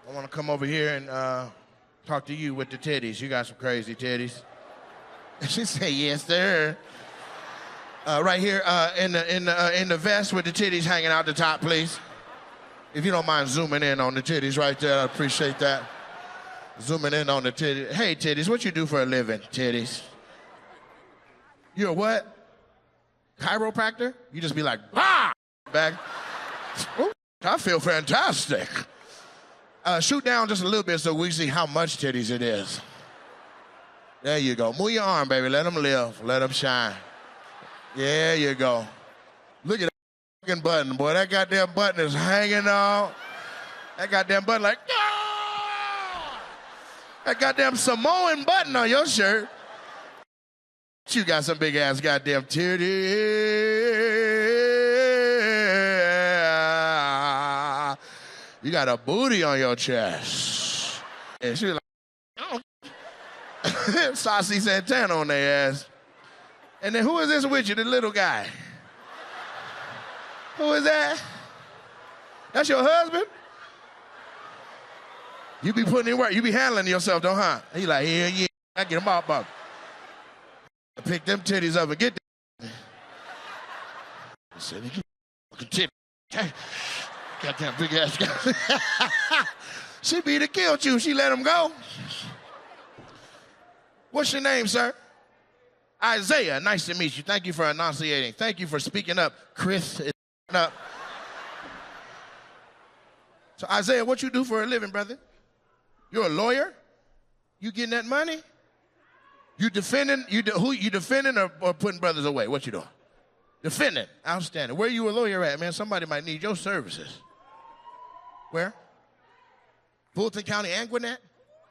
I want to come over here and talk to you with the titties. You got some crazy titties. She said, yes, sir. Right here in the vest with the titties hanging out the top, please. If you don't mind zooming in on the titties right there, I appreciate that. Zooming in on the titties. Hey, titties, what you do for a living, titties? You're a what? Chiropractor? You just be like, bah! Back. Ooh, I feel fantastic. Shoot down just a little bit so we see how much titties it is. There you go. Move your arm, baby. Let them live. Let them shine. There you go. Look at that fucking button, boy. That goddamn button is hanging out. That goddamn button like, ah! That goddamn Samoan button on your shirt. You got some big ass goddamn titties. You got a booty on your chest. And she was like, oh. Saucy Santana on their ass. And then who is this with you, the little guy? Who is that? That's your husband? You be putting in work. You be handling yourself, don't huh? He like, yeah, I get him up. Pick them titties up and get them. He said, you fucking titty. Goddamn big ass guy. She beat or killed you. She let him go. What's your name, sir? Isaiah. Nice to meet you. Thank you for enunciating. Thank you for speaking up. Chris is up. So Isaiah, what you do for a living, brother? You're a lawyer? You getting that money? You defending? Who you defending or putting brothers away? What you doing? Defending. Outstanding. Where you a lawyer at, man? Somebody might need your services. Where? Fulton County and Gwinnett?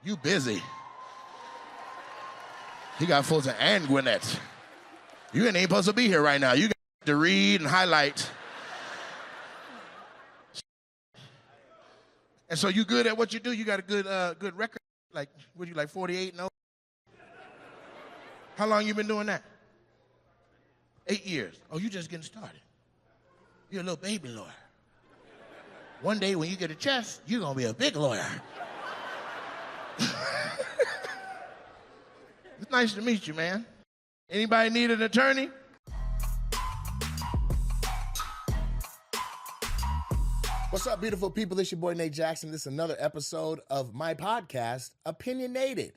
You busy. He got Fulton and Gwinnett. You ain't even supposed to be here right now. You got to read and highlight. And so you good at what you do? You got a good record? Like, what you like 48 and 0? How long you been doing that? 8 years. Oh, you just getting started. You're a little baby lawyer. One day when you get a chest, you're going to be a big lawyer. It's nice to meet you, man. Anybody need an attorney? What's up, beautiful people? It's your boy, Nate Jackson. This is another episode of my podcast, Opinionated.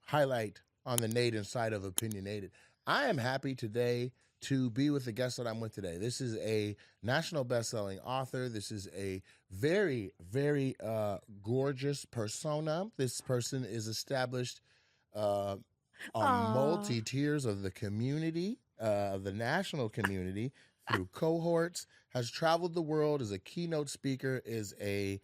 Highlight on the Nate inside of Opinionated. I am happy today to be with the guest that I'm with today. This is a national best-selling author. This is a very, very gorgeous persona. This person is established on multi-tiers of the community, of the national community, through cohorts, has traveled the world, is a keynote speaker, is a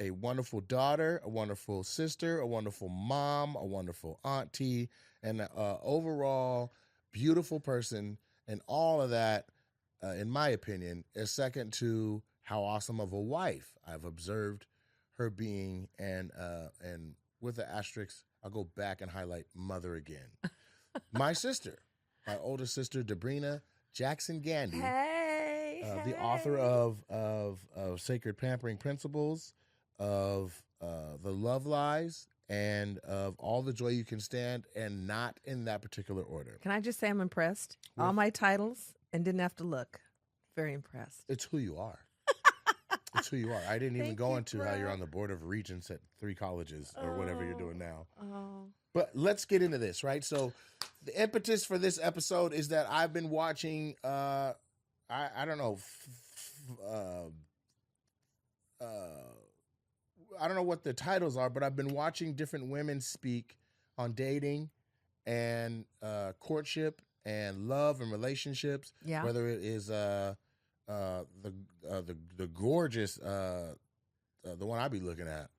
wonderful daughter, a wonderful sister, a wonderful mom, a wonderful auntie, and an overall beautiful person. And all of that, in my opinion, is second to how awesome of a wife I've observed her being. And with the asterisk, I'll go back and highlight mother again. My sister, my oldest sister, Debrina Jackson Gandy. The author of Sacred Pampering Principles, of The Love Lies, and of All the Joy You Can Stand, and not in that particular order. Can I just say I'm impressed? All my titles and didn't have to look. Very impressed. It's who you are. It's who you are. I didn't even go into how you're on the board of regents at 3 colleges or whatever you're doing now. But let's get into this, right? So the impetus for this episode is that I've been watching, I don't know, I don't know what the titles are, but I've been watching different women speak on dating and courtship and love and relationships. Yeah. Whether it is the gorgeous the one I be looking at,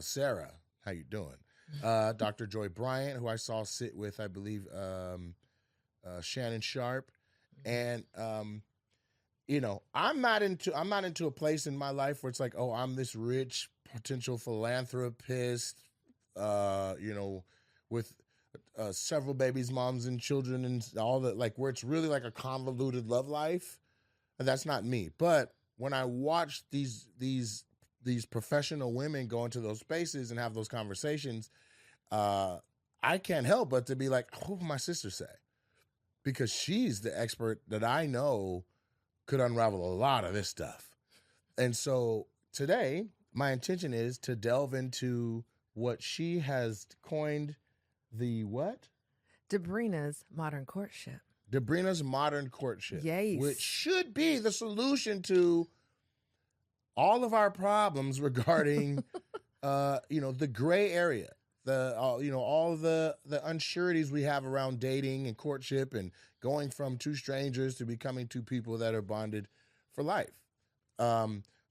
Sarah. How you doing? Dr. Joy Bryant, who I saw sit with, I believe, Shannon Sharp, and you know, I'm not into a place in my life where it's like, oh, I'm this rich potential philanthropist, you know, with several babies, moms, and children, and all that, like where it's really like a convoluted love life. And that's not me. But when I watch these these professional women go into those spaces and have those conversations, I can't help but to be like, what would my sister say? Because she's the expert that I know could unravel a lot of this stuff. And so today, my intention is to delve into what she has coined the what? Debrina's modern courtship. Debrina's modern courtship. Yes. Which should be the solution to all of our problems regarding, the gray area, all of the unsureties we have around dating and courtship and going from two strangers to becoming two people that are bonded for life.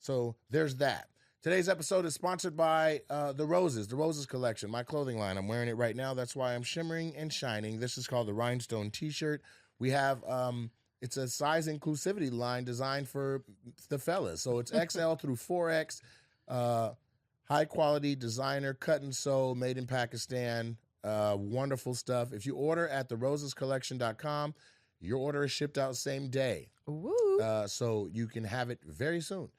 So there's that. Today's episode is sponsored by The Roses collection, my clothing line. I'm wearing it right now. That's why I'm shimmering and shining. This is called the Rhinestone T-shirt. We have, it's a size inclusivity line designed for the fellas. So it's XL through 4X, high quality designer, cut and sew, made in Pakistan. Wonderful stuff. If you order at therosescollection.com, your order is shipped out same day. Woo. So you can have it very soon.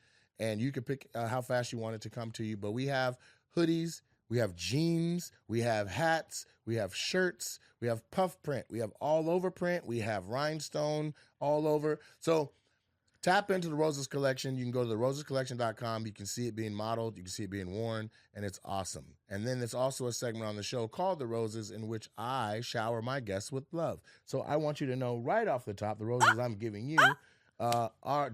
And you can pick how fast you want it to come to you. But we have hoodies, we have jeans, we have hats, we have shirts, we have puff print, we have all over print, we have rhinestone all over. So tap into the Roses collection. You can go to therosescollection.com. You can see it being modeled. You can see it being worn, and it's awesome. And then there's also a segment on the show called The Roses in which I shower my guests with love. So I want you to know right off the top, the roses I'm giving you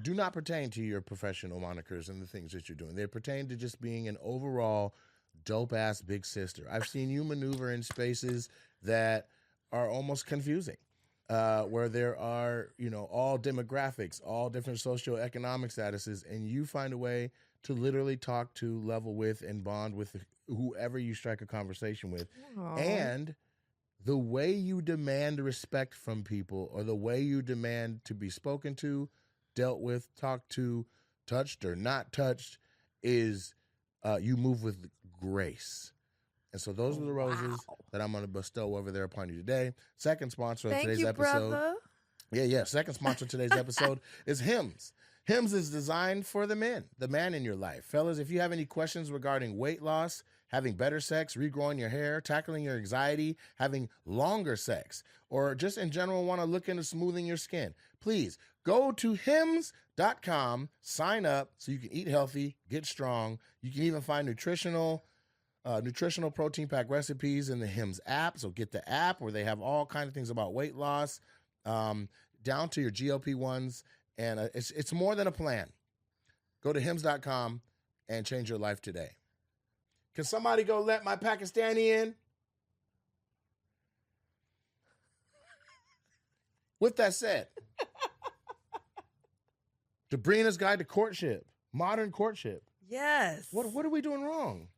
do not pertain to your professional monikers and the things that you're doing. They pertain to just being an overall dope-ass big sister. I've seen you maneuver in spaces that are almost confusing. Where there are, all demographics, all different socioeconomic statuses, and you find a way to literally talk to, level with, and bond with whoever you strike a conversation with. Aww. And the way you demand respect from people, or the way you demand to be spoken to, dealt with, talked to, touched or not touched, is you move with grace. And so those are the roses that I'm going to bestow over there upon you today. Second sponsor of today's episode. Brother. Yeah. Second sponsor of today's episode is Hims. Hims is designed for the man in your life. Fellas, if you have any questions regarding weight loss, having better sex, regrowing your hair, tackling your anxiety, having longer sex, or just in general want to look into smoothing your skin, please go to hims.com, sign up so you can eat healthy, get strong. You can even find nutritional protein pack recipes in the Hims app. So get the app where they have all kinds of things about weight loss, down to your GLP-1s. And it's more than a plan. Go to hims.com and change your life today. Can somebody go let my Pakistani in? With that said, Debrina's Guide to Courtship, modern courtship. Yes. What are we doing wrong?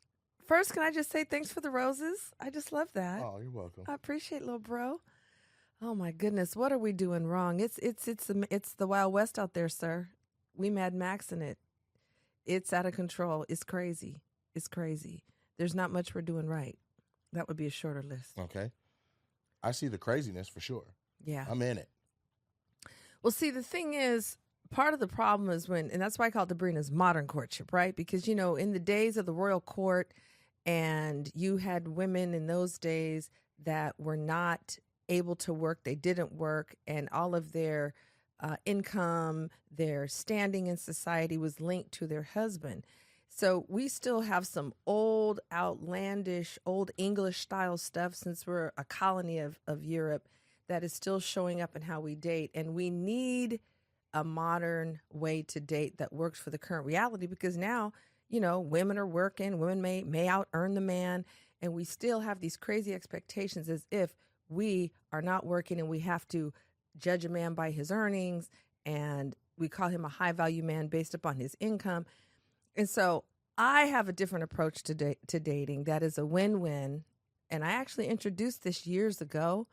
First, can I just say thanks for the roses? I just love that. Oh, you're welcome. I appreciate little bro. Oh my goodness, what are we doing wrong? It's the Wild West out there, sir. We Mad Maxing it. It's out of control. It's crazy. It's crazy. There's not much we're doing right. That would be a shorter list. Okay. I see the craziness for sure. Yeah. I'm in it. Well, see, the thing is, part of the problem is and that's why I call it Debrina's modern courtship, right? Because, in the days of the royal court, and you had women in those days that were not able to work, they didn't work, and all of their income, their standing in society was linked to their husband. So we still have some old, outlandish, old English style stuff, since we're a colony of Europe, that is still showing up in how we date. And we need a modern way to date that works for the current reality, because now, women are working, women may out earn the man, and we still have these crazy expectations as if we are not working and we have to judge a man by his earnings, and we call him a high value man based upon his income. And so I have a different approach to dating that is a win-win. And I actually introduced this years ago,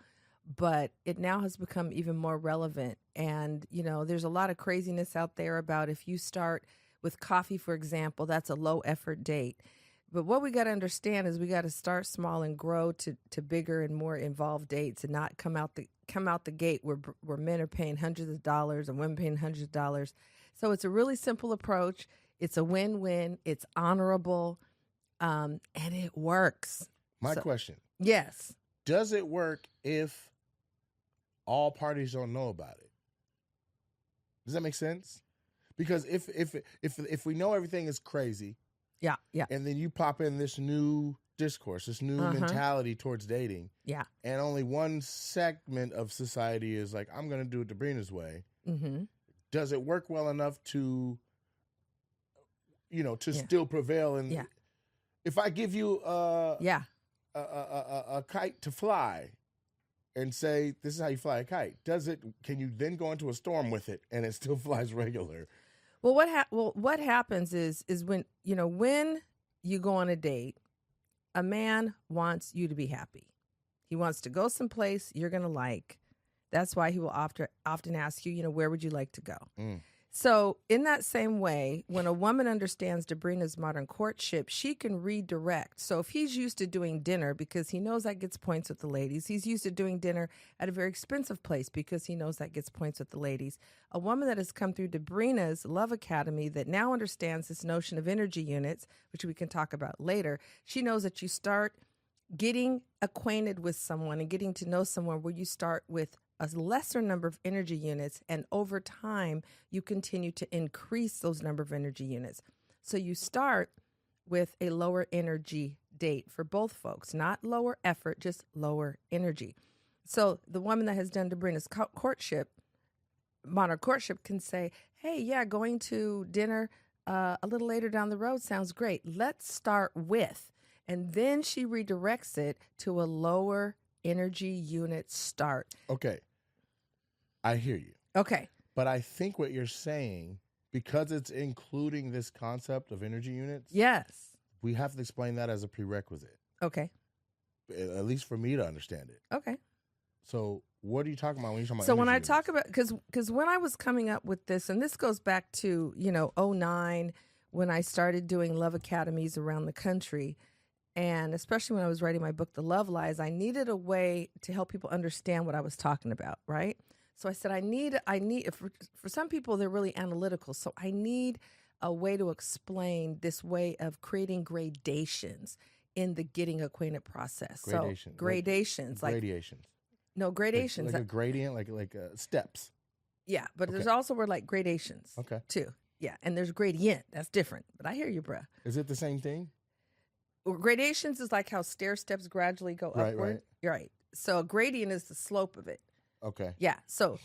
but it now has become even more relevant. And, there's a lot of craziness out there about if you start with coffee, for example, that's a low effort date. But what we got to understand is we got to start small and grow to bigger and more involved dates, and not come out the gate where men are paying hundreds of dollars and women paying hundreds of dollars. So it's a really simple approach. It's a win-win. It's honorable, and it works. My So- question, Yes. does it work if all parties don't know about it? Does that make sense? Because if we know everything is crazy, Yeah. Yeah. and then you pop in this new discourse, this new mentality towards dating, Yeah. and only one segment of society is like, I'm going to do it Sabrina's way. Mm-hmm. Does it work well enough to, to Yeah. still prevail? And Yeah. if I give you Yeah. a kite to fly and say, this is how you fly a kite, can you then go into a storm with it and it still flies regular? Well, what happens is when when you go on a date, a man wants you to be happy. He wants to go someplace you're gonna like. That's why he will often ask you, where would you like to go? Mm. So in that same way, when a woman understands Sabrina's modern courtship, she can redirect. So if he's used to doing dinner because he knows that gets points with the ladies, he's used to doing dinner at a very expensive place because he knows that gets points with the ladies. A woman that has come through Sabrina's Love Academy that now understands this notion of energy units, which we can talk about later, she knows that you start getting acquainted with someone and getting to know someone where you start with a lesser number of energy units, and over time you continue to increase those number of energy units. So you start with a lower energy date for both folks, not lower effort, just lower energy. So the woman that has done Sabrina's courtship, modern courtship, can say, hey, yeah, going to dinner a little later down the road sounds great. Let's start with, and then she redirects it to a lower energy unit start. Okay. I hear you. Okay. But I think what you're saying, because it's including this concept of energy units, Yes. we have to explain that as a prerequisite, Okay. at least for me to understand it. Okay. So what are you talking about when you're talking about So when I energy talk units? about, because when I was coming up with this, and this goes back to, 2009, when I started doing Love Academies around the country, and especially when I was writing my book, The Love Lies, I needed a way to help people understand what I was talking about, right? So I said, I need for some people, they're really analytical. So I need a way to explain this way of creating gradations in the getting acquainted process. Gradation. So gradations, Gradations. no gradations. Like a gradient, like steps. Yeah, but Okay. there's also word like gradations Okay. too. Yeah, and there's gradient. That's different. But I hear you, bruh. Is it the same thing? Well, gradations is like how stair steps gradually go Right, upward. right. You're right. So a gradient is the slope of it. Okay. Yeah. So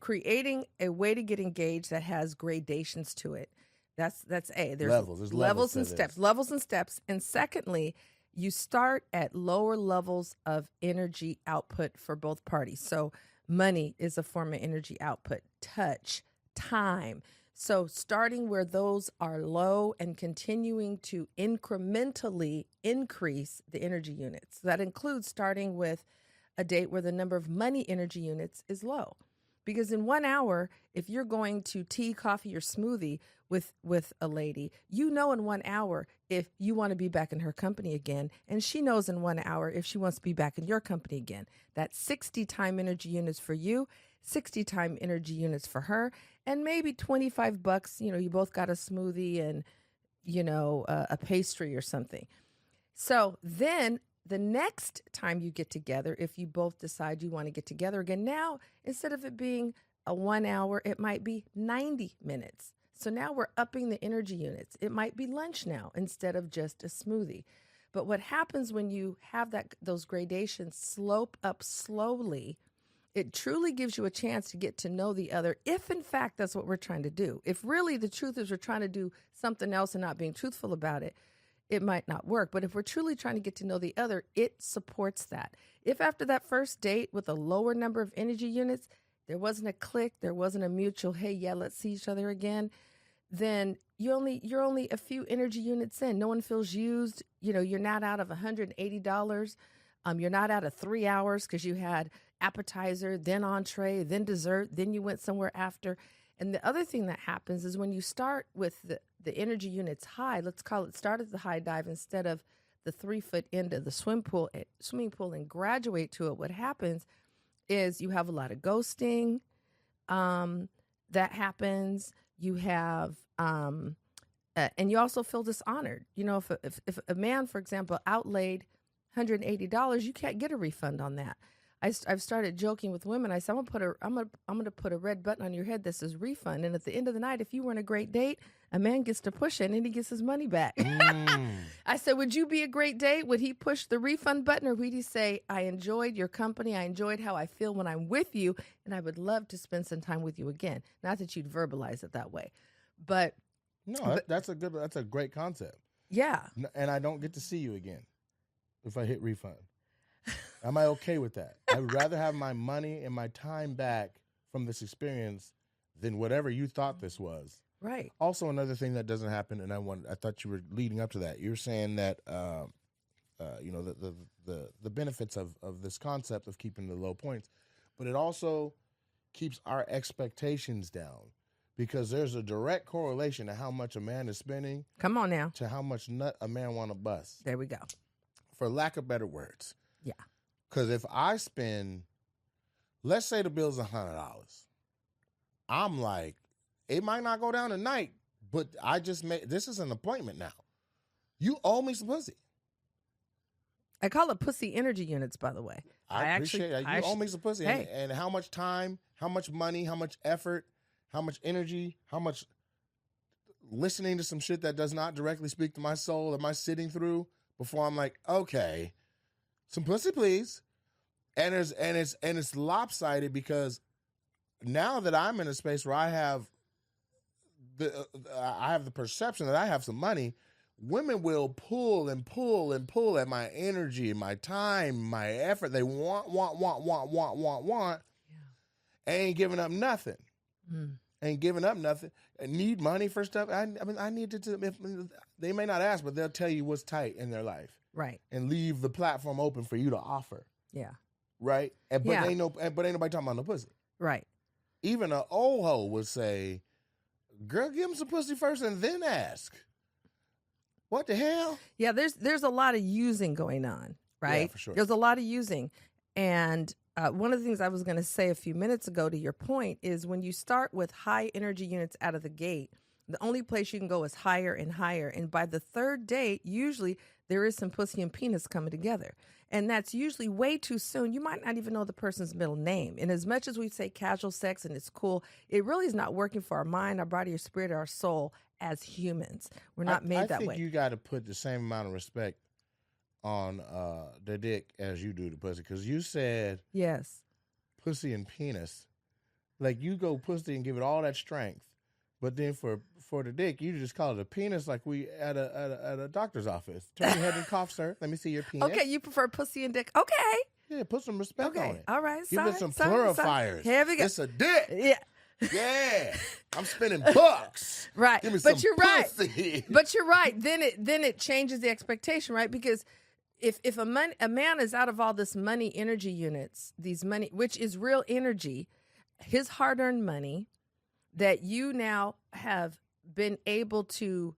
creating a way to get engaged that has gradations to it. That's A. There's Levels. There's levels to and this. steps. Levels and steps. And secondly, you start at lower levels of energy output for both parties. So money is a form of energy output, touch, time. So starting where those are low and continuing to incrementally increase the energy units. That includes starting with a date where the number of money energy units is low. Because in 1 hour, if you're going to tea, coffee, or smoothie with a lady, in 1 hour if you want to be back in her company again, and she knows in 1 hour if she wants to be back in your company again. That's 60 time energy units for you, 60 time energy units for her, and maybe $25. You both got a smoothie and a pastry or something. So then the next time you get together, if you both decide you want to get together again, now instead of it being a 1 hour, it might be 90 minutes. So now we're upping the energy units. It might be lunch now instead of just a smoothie. But what happens when you have those gradations slope up slowly, it truly gives you a chance to get to know the other, if in fact that's what we're trying to do. If really the truth is we're trying to do something else and not being truthful about it, it might not work. But if we're truly trying to get to know the other, it supports that. If after that first date with a lower number of energy units, there wasn't a click, there wasn't a mutual, hey, yeah, let's see each other again, then you're only a few energy units in. No one feels used. You're not out of $180. You're not out of 3 hours because you had appetizer, then entree, then dessert, then you went somewhere after. And the other thing that happens is when you start with the energy units high, let's call it start at the high dive instead of the 3-foot end of the swimming pool and graduate to it, what happens is you have a lot of ghosting that happens. You have And you also feel dishonored. You know, if a man, for example, outlaid $180, you can't get a refund on that. I've started joking with women. I said, I'm gonna put a red button on your head that says refund. And at the end of the night, if you weren't a great date, a man gets to push it and he gets his money back. I said, would you be a great date? Would he push the refund button, or would he say, I enjoyed your company, I enjoyed how I feel when I'm with you, and I would love to spend some time with you again? Not that you'd verbalize it that way, but that's a great concept. Yeah. And I don't get to see you again if I hit refund. Am I okay with that? I would rather have my money and my time back from this experience than whatever you thought this was. Right. Also, another thing that doesn't happen, and I thought you were leading up to that. You're saying that the benefits of this concept of keeping the low points, but it also keeps our expectations down, because there's a direct correlation to how much a man is spending. Come on now. To how much nut a man want to bust. There we go. For lack of better words. Yeah. Because if I spend, let's say the bill's $100, I'm like, it might not go down tonight, but this is an appointment now. You owe me some pussy. I call it pussy energy units, by the way. I appreciate that. You owe me some pussy. Hey. And how much time, how much money, how much effort, how much energy, how much listening to some shit that does not directly speak to my soul am I sitting through before I'm like, okay, some pussy, please. And it's lopsided, because now that I'm in a space where I have the perception that I have some money, women will pull and pull and pull at my energy, my time, my effort. They want. Yeah. Ain't giving up nothing. Ain't giving up nothing. I need money for stuff. I mean, I need to. They may not ask, but they'll tell you what's tight in their life. Right. And leave the platform open for you to offer. Yeah. Right? But ain't nobody talking about no pussy. Right. Even an old hoe would say, girl, give him some pussy first and then ask. What the hell? Yeah, there's a lot of using going on, right? Yeah, for sure. There's a lot of using. And one of the things I was going to say a few minutes ago to your point is, when you start with high energy units out of the gate, the only place you can go is higher and higher. And by the third date, usually there is some pussy and penis coming together. And that's usually way too soon. You might not even know the person's middle name. And as much as we say casual sex and it's cool, it really is not working for our mind, our body, our spirit, our soul as humans. We're not made that way. I think you got to put the same amount of respect on the dick as you do the pussy. Because you said yes, pussy and penis. Like, you go pussy and give it all that strength. But then for the dick, you just call it a penis, like we at a doctor's office. Turn your head and cough, sir. Let me see your penis. Okay, you prefer pussy and dick. Okay. Yeah, put some respect on it. All right. Give it some plurifiers. Here we go. It's a dick. Yeah. Yeah. I'm spending bucks. Right. Give me but some you're pussy. Right. But you're right. Then it changes the expectation, right? Because if a man is out of all this money energy units, which is real energy, his hard-earned money that you now have been able to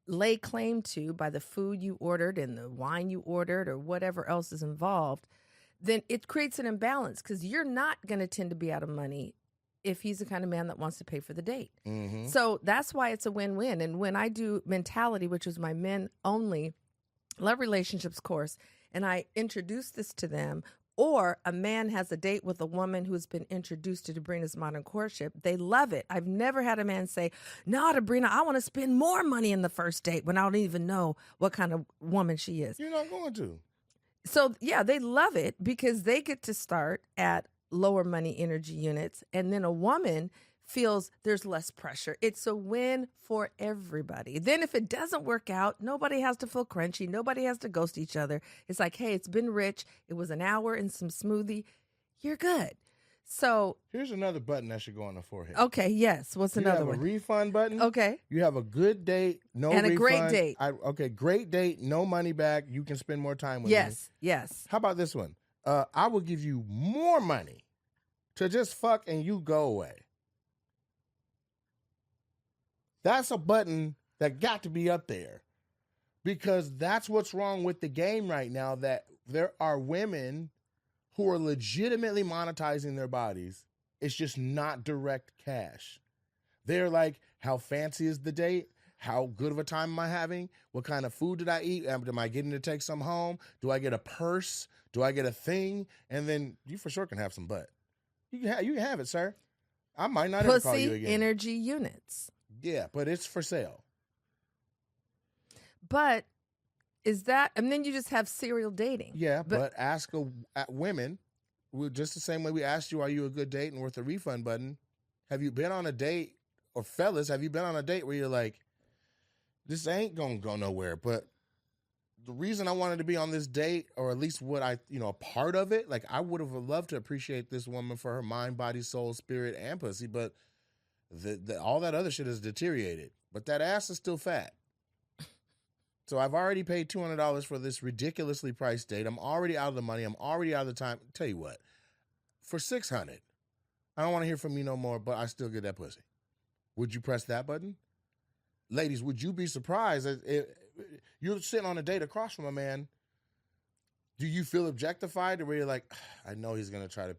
lay claim to by the food you ordered and the wine you ordered or whatever else is involved, then it creates an imbalance, because you're not going to tend to be out of money if he's the kind of man that wants to pay for the date. Mm-hmm. So that's why it's a win-win. And when I do Mentality, which is my men-only love relationships course, and I introduce this to them, or a man has a date with a woman who's been introduced to Sabrina's Modern Courtship, they love it. I've never had a man say, no, Sabrina, I want to spend more money in the first date when I don't even know what kind of woman she is. You're not going to. So, yeah, they love it because they get to start at lower money energy units, and then a woman feels there's less pressure. It's a win for everybody. Then if it doesn't work out, nobody has to feel crunchy. Nobody has to ghost each other. It's like, hey, it's been rich. It was an hour and some smoothie. You're good. So here's another button that should go on the forehead. Okay, yes. What's another one? You have a refund button. Okay. You have a good date, no and refund. a great date. Okay, great date, no money back. You can spend more time with me. Yes. How about this one? I will give you more money to just fuck and you go away. That's a button that got to be up there, because that's what's wrong with the game right now, that there are women who are legitimately monetizing their bodies. It's just not direct cash. They're like, how fancy is the date? How good of a time am I having? What kind of food did I eat? Am I getting to take some home? Do I get a purse? Do I get a thing? And then you for sure can have some butt. You can have it, sir. I might not ever call you Pussy again. energy units. Yeah, but it's for sale. But is that, and then you just have serial dating. Yeah, but ask women, just the same way we asked you, are you a good date and worth a refund button? Have you been on a date, or fellas, have you been on a date where you're like, this ain't going to go nowhere, but the reason I wanted to be on this date, or at least what a part of it, like I would have loved to appreciate this woman for her mind, body, soul, spirit, and pussy, but all that other shit has deteriorated. But that ass is still fat. So I've already paid $200 for this ridiculously priced date. I'm already out of the money. I'm already out of the time. Tell you what, for $600, I don't want to hear from you no more, but I still get that pussy. Would you press that button? Ladies, would you be surprised if you're sitting on a date across from a man? Do you feel objectified, or where you're like, I know he's going to try to,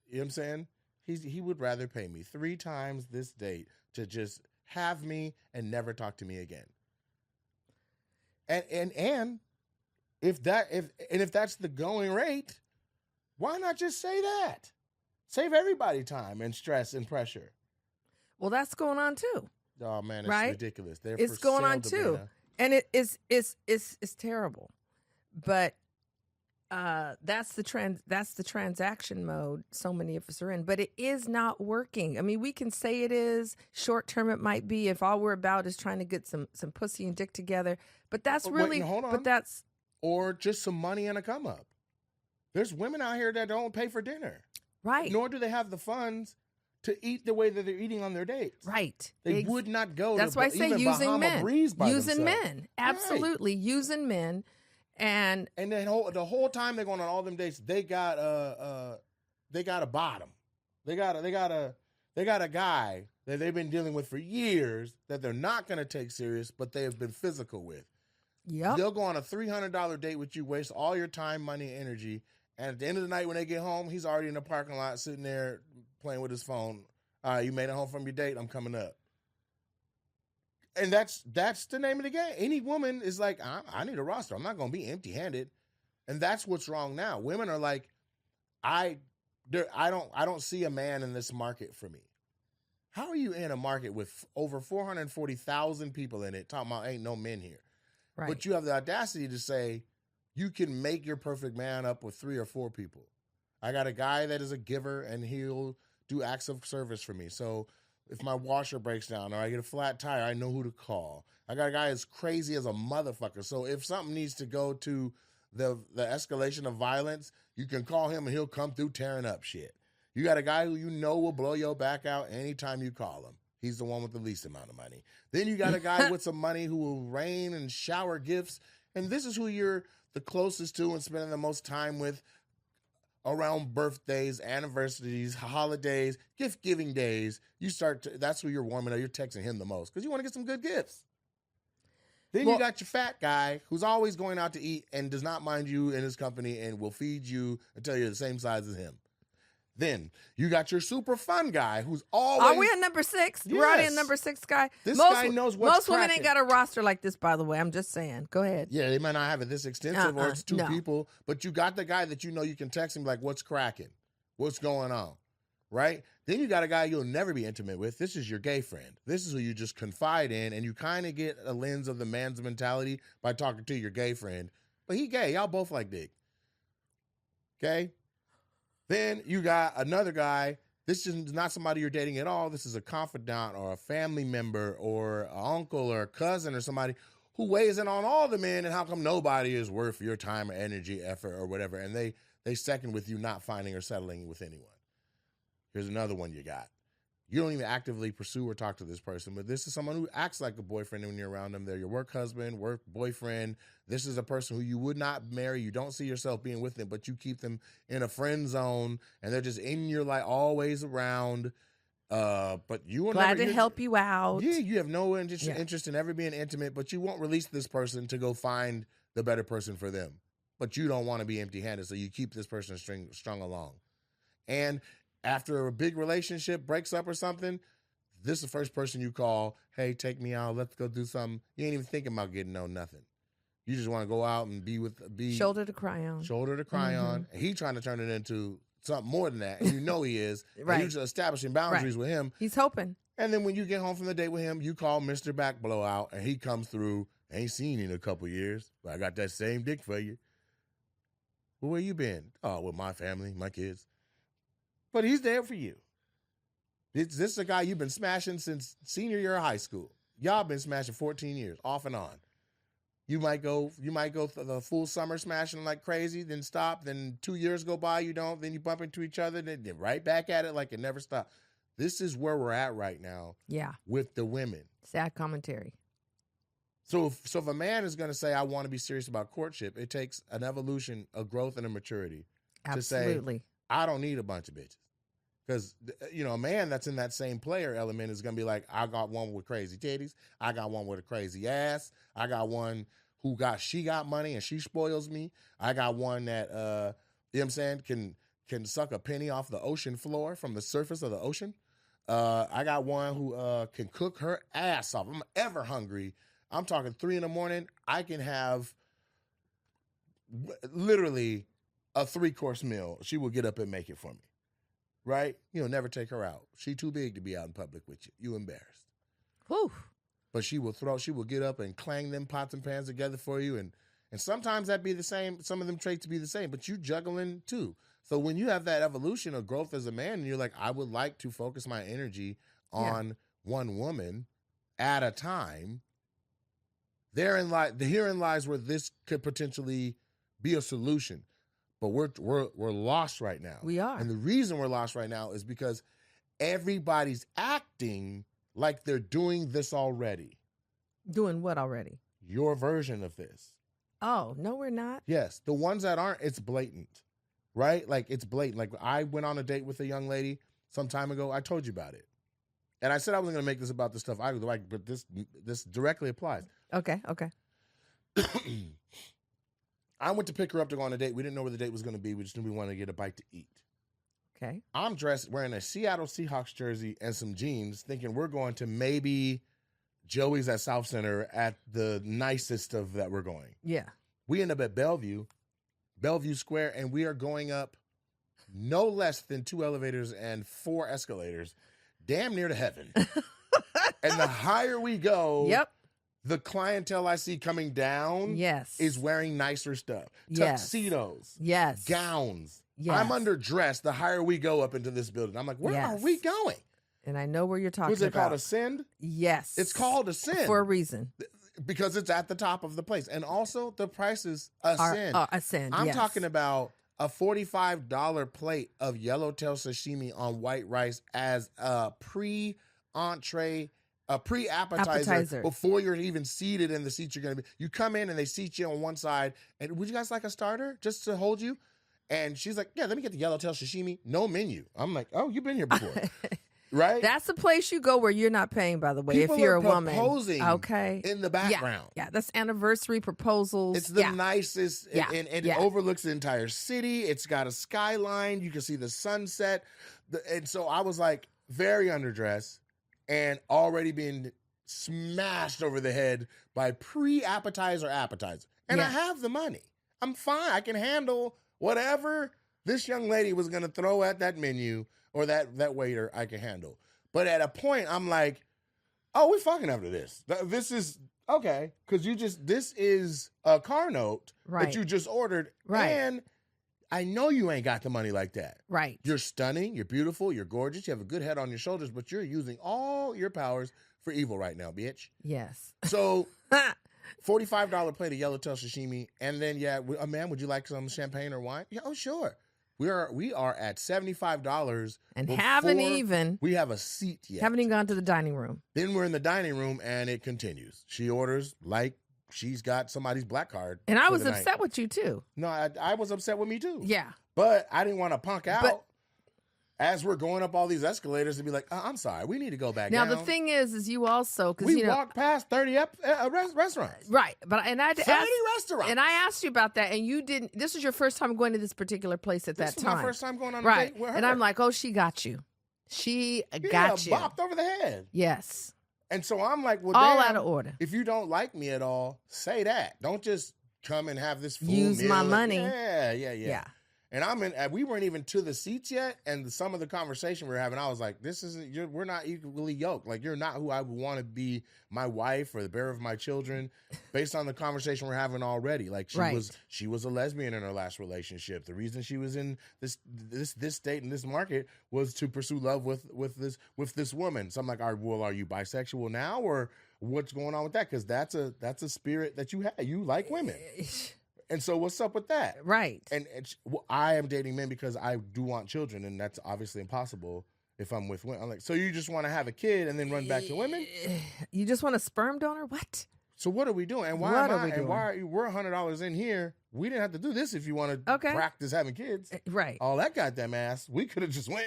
you know what I'm saying? He would rather pay me 3 times this date to just have me and never talk to me again. And if that's the going rate, why not just say that? Save everybody time and stress and pressure. Well, that's going on too. Oh man, it's right? ridiculous. It's going on too, and it's terrible. But that's the transaction mode so many of us are in. But it is not working. I mean, we can say it is short term. It might be if all we're about is trying to get some pussy and dick together. But that's really, hold on. but that's, or just some money and a come up. There's women out here that don't pay for dinner, right? Nor do they have the funds to eat the way that they're eating on their dates, right? They would not go. That's why I say even using Bahama men, Breeze by using themselves. men, absolutely right. Using men, and then the whole time they're going on all them dates, they got a bottom, they got a guy that they've been dealing with for years that they're not going to take serious, but they have been physical with. Yep. They'll go on a $300 date with you, waste all your time, money, and energy, and at the end of the night when they get home, he's already in the parking lot sitting there playing with his phone. All right, you made it home from your date, I'm coming up. And that's the name of the game. Any woman is like, I need a roster. I'm not going to be empty-handed. And that's what's wrong now. Women are like, I don't see a man in this market for me. How are you in a market with over 440,000 people in it talking about ain't no men here? right. But you have the audacity to say you can make your perfect man up with 3 or 4 people. I got a guy that is a giver, and he'll do acts of service for me. So if my washer breaks down or I get a flat tire, I know who to call. I got a guy as crazy as a motherfucker. So if something needs to go to the escalation of violence, you can call him and he'll come through tearing up shit. You got a guy who you know will blow your back out anytime you call him. He's the one with the least amount of money. Then you got a guy with some money who will rain and shower gifts. And this is who you're the closest to and spending the most time with around birthdays, anniversaries, holidays, gift-giving days. That's who you're warming up. You're texting him the most because you want to get some good gifts. Then you got your fat guy who's always going out to eat and does not mind you in his company and will feed you until you're the same size as him. Then you got your super fun guy who's always... Are we at number 6? Yes. We're already at number 6 guy. This guy knows what's Most women cracking. ain't got a roster like this, by the way. I'm just saying. Go ahead. Yeah, they might not have it this extensive or it's 2 no. people, but you got the guy that you know you can text him like, what's cracking? What's going on? Right? Then you got a guy you'll never be intimate with. This is your gay friend. This is who you just confide in, and you kind of get a lens of the man's mentality by talking to your gay friend. But he gay. Y'all both like dick. Okay? Then you got another guy. This is not somebody you're dating at all. This is a confidant or a family member or an uncle or a cousin or somebody who weighs in on all the men and how come nobody is worth your time or energy, effort, or whatever. And they second with you not finding or settling with anyone. Here's another one you got. You don't even actively pursue or talk to this person, but this is someone who acts like a boyfriend when you're around them. They're your work husband, work boyfriend. This is a person who you would not marry. You don't see yourself being with them, but you keep them in a friend zone, and they're just in your life, always around. But you will Glad never, to help you out. Yeah, you have no interest in ever being intimate, but you won't release this person to go find the better person for them. But you don't want to be empty-handed, so you keep this person strung along. And after a big relationship breaks up or something, this is the first person you call, hey, take me out, let's go do something. You ain't even thinking about getting no nothing. You just want to go out and be shoulder to cry on. Shoulder to cry on. And he trying to turn it into something more than that. And you know he is. Right. And you're just establishing boundaries with him. He's hoping. And then when you get home from the date with him, you call Mr. Back Blowout, and he comes through. Ain't seen you in a couple years, but I got that same dick for you. Well, where you been? Oh, with my family, my kids. But he's there for you. This is a guy you've been smashing since senior year of high school. Y'all been smashing 14 years, off and on. You might go the full summer smashing like crazy, then stop. Then 2 years go by, you don't. Then you bump into each other, then right back at it like it never stopped. This is where we're at right now. Yeah. With the women. Sad commentary. So if a man is going to say, I want to be serious about courtship, it takes an evolution, a growth, and a maturity. Absolutely. To say, I don't need a bunch of bitches. Because, a man that's in that same player element is going to be like, I got one with crazy titties. I got one with a crazy ass. I got one she got money and she spoils me. I got one that, you know what I'm saying, can suck a penny off the ocean floor from the surface of the ocean. I got one who can cook her ass off. I'm ever hungry. I'm talking 3 a.m. I can have literally a 3-course meal. She will get up and make it for me. Right? You'll never take her out. She too big to be out in public with you. You embarrassed. Whew. But she will get up and clang them pots and pans together for you. And sometimes that be the same. Some of them traits be the same, but you juggling too. So when you have that evolution of growth as a man and you're like, I would like to focus my energy on one woman at a time, herein lies where this could potentially be a solution. But we're lost right now. We are. And the reason we're lost right now is because everybody's acting like they're doing this already. Doing what already? Your version of this. Oh, no, we're not. Yes. The ones that aren't, it's blatant. Right? Like, it's blatant. Like, I went on a date with a young lady some time ago. I told you about it. And I said I wasn't going to make this about the stuff I like, but this directly applies. Okay. I went to pick her up to go on a date. We didn't know where the date was going to be. We just knew we wanted to get a bite to eat. Okay. I'm dressed wearing a Seattle Seahawks jersey and some jeans, thinking we're going to maybe Joey's at South Center at the nicest of that we're going. Yeah. We end up at Bellevue Square, and we are going up no less than 2 elevators and 4 escalators, damn near to heaven. And the higher we go, the clientele I see coming down is wearing nicer stuff. Tuxedos. Yes. Gowns. Yes. I'm underdressed the higher we go up into this building. I'm like, where are we going? And I know where you're talking about. Was it called Ascend? Yes. It's called Ascend. For a reason. Because it's at the top of the place. And also the prices ascend. Ascend, I'm talking about a $45 plate of yellowtail sashimi on white rice as a pre-entree, a pre-appetizer before you're even seated in the seat you're going to be. You come in and they seat you on one side. And would you guys like a starter just to hold you? And she's like, yeah, let me get the yellowtail sashimi. No menu. I'm like, oh, you've been here before. Right? That's the place you go where you're not paying, by the way, People if you're are a woman. Proposing in the background. Yeah, that's anniversary proposals. It's the nicest, and it overlooks the entire city. It's got a skyline. You can see the sunset. And so I was like very underdressed and already being smashed over the head by appetizer. And I have the money. I'm fine. I can handle whatever this young lady was going to throw at that menu or that waiter. I can handle. But at a point, I'm like, oh, we're fucking after this. This is okay. Because this is a car note that you just ordered. Right. And I know you ain't got the money like that. Right. You're stunning. You're beautiful. You're gorgeous. You have a good head on your shoulders, but you're using all your powers for evil right now, bitch. Yes. So $45 plate of yellowtail sashimi. And then, ma'am, would you like some champagne or wine? Yeah, oh, sure. We are at $75. And haven't even. We have a seat yet. Haven't even gone to the dining room. Then we're in the dining room and it continues. She orders like she's got somebody's black card. And I was upset with you too. No, I was upset with me too. Yeah. But I didn't want to punk out as we're going up all these escalators to be like, I'm sorry, we need to go back down. Now, the thing is you also, because we walked past 30 restaurants. Right. But, and I 30 restaurants. And I asked you about that, and you didn't. This was your first time going to this particular place at that time. This was my first time going on a date with her. And I'm like, oh, she got you. She Yeah, got you. bopped over the head. Yes. And so I'm like, well, All damn, out of order. if you don't like me at all, say that. Don't just come and have this full Use meal my and- money. Yeah. And we weren't even to the seats yet. And some of the conversation we were having, I was like, we're not equally yoked. Like, you're not who I would want to be my wife or the bearer of my children based on the conversation we're having already. Like, she was a lesbian in her last relationship. The reason she was in this state in this market was to pursue love with this woman. So I'm like, are you bisexual now, or what's going on with that? Because that's a spirit that you have. You like women. And so what's up with that? Right. And I am dating men because I do want children, and that's obviously impossible if I'm with women. I'm like, so you just want to have a kid and then run back to women? You just want a sperm donor? What? So what are we doing? And why we're $100 in here? We didn't have to do this if you want to practice having kids. Right. All that goddamn ass. We could have just went.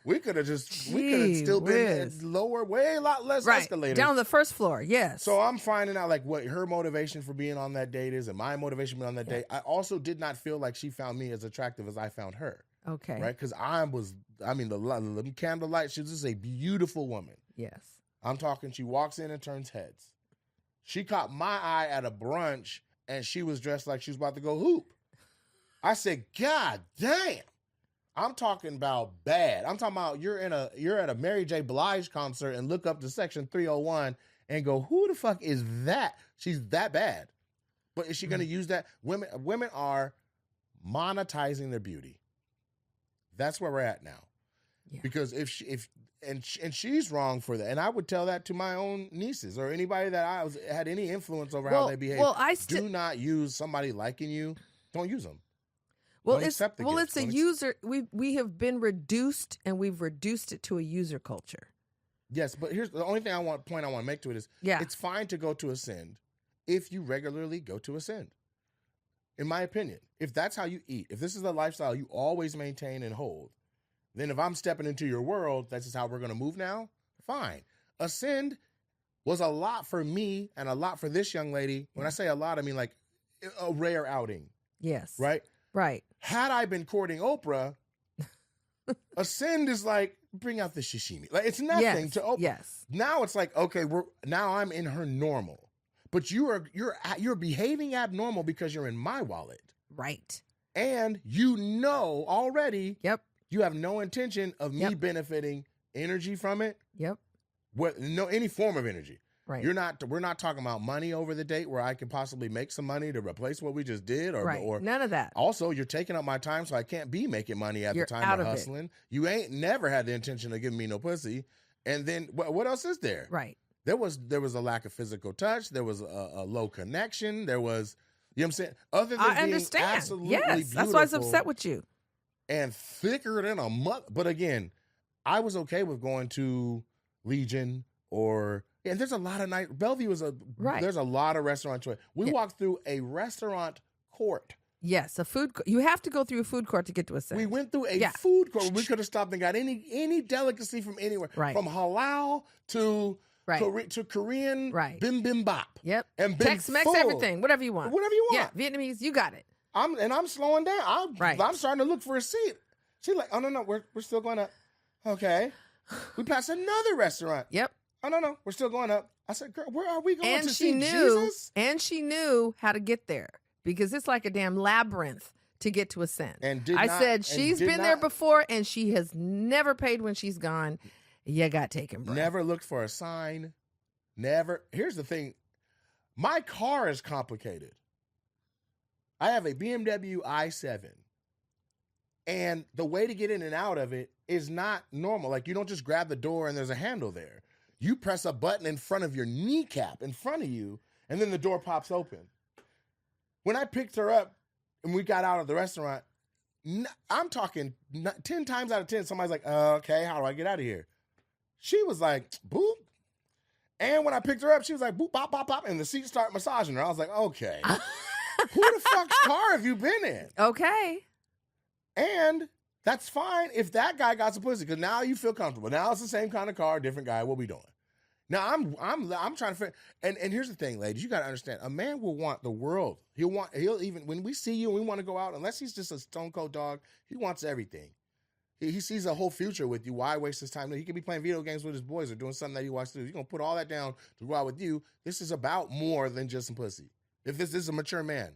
we could have still been lower, way a lot less escalators. Down the first floor, yes. So I'm finding out like what her motivation for being on that date is and my motivation for being on that date. I also did not feel like she found me as attractive as I found her. Okay. Right? Because the candlelight, she's just a beautiful woman. Yes. I'm talking, she walks in and turns heads. She caught my eye at a brunch and she was dressed like she was about to go hoop. I said, God damn. I'm talking about bad. I'm talking about you're at a Mary J. Blige concert and look up to Section 301 and go, who the fuck is that? She's that bad. But is she going to use that? Women are monetizing their beauty. That's where we're at now. Yeah. Because if she's wrong for that, and I would tell that to my own nieces or anybody that had any influence over how they behave. Do not use somebody liking you. Don't use them. Well, it's a user. We have been reduced, and we've reduced it to a user culture. Yes, but here's the only thing I want to make to it is it's fine to go to Ascend if you regularly go to Ascend. In my opinion, if that's how you eat, if this is the lifestyle you always maintain and hold, then if I'm stepping into your world, that's just how we're going to move now. Fine. Ascend was a lot for me and a lot for this young lady. When I say a lot, I mean like a rare outing. Yes. Right? Right. Had I been courting Oprah, Ascend is like, bring out the sashimi. Like, it's nothing to Oprah. Yes. Now it's like, okay, now I'm in her normal. But you're behaving abnormal because you're in my wallet. Right. And you know already. Yep. You have no intention of me benefiting energy from it. Yep. Any form of energy. Right. We're not talking about money over the date where I can possibly make some money to replace what we just did or none of that. Also, you're taking up my time, so I can't be making money at the time of hustling. You ain't never had the intention of giving me no pussy. And then what else is there? Right. There was a lack of physical touch. There was a low connection. There was, you know what I'm saying? Other than being understand. Absolutely yes, that's why I was upset with you. And thicker than a mother. But again, I was okay with going to Legion and there's a lot of night. Bellevue is there's a lot of restaurant choice. We walked through a restaurant court. Yes, a food court. You have to go through a food court to get to Ascend. We went through a food court. We could have stopped and got any delicacy from anywhere. Right. From halal to Korean bibimbap. Yep. And Tex-Mex, everything. Whatever you want. Whatever you want. Yeah, Vietnamese, you got it. I'm slowing down. I'm starting to look for a seat. She's like, oh, no, we're still going up. Okay. We passed another restaurant. Yep. Oh, no, we're still going up. I said, girl, where are we going and to she see knew, Jesus? And she knew how to get there because it's like a damn labyrinth to get to Ascend. I said, she's been there before and she has never paid when she's gone. You got taken, bro. Never looked for a sign. Never. Here's the thing. My car is complicated. I have a BMW i7. And the way to get in and out of it is not normal. Like, you don't just grab the door and there's a handle there. You press a button in front of your kneecap, in front of you, and then the door pops open. When I picked her up and we got out of the restaurant, I'm talking 10 times out of 10, somebody's like, okay, how do I get out of here? She was like, boop. And when I picked her up, she was like, boop, bop, bop, bop, and the seat started massaging her. I was like, okay. Who the fuck's car have you been in? Okay. And that's fine if that guy got some pussy, because now you feel comfortable. Now it's the same kind of car, different guy. What we doing? Now I'm trying to figure. And here's the thing, ladies, you got to understand. A man will want the world. He'll even when we see you and we want to go out, unless he's just a stone cold dog, he wants everything. He sees a whole future with you. Why waste his time? He could be playing video games with his boys or doing something that he wants to do. He's going to put all that down to go out with you. This is about more than just some pussy. If this is a mature man.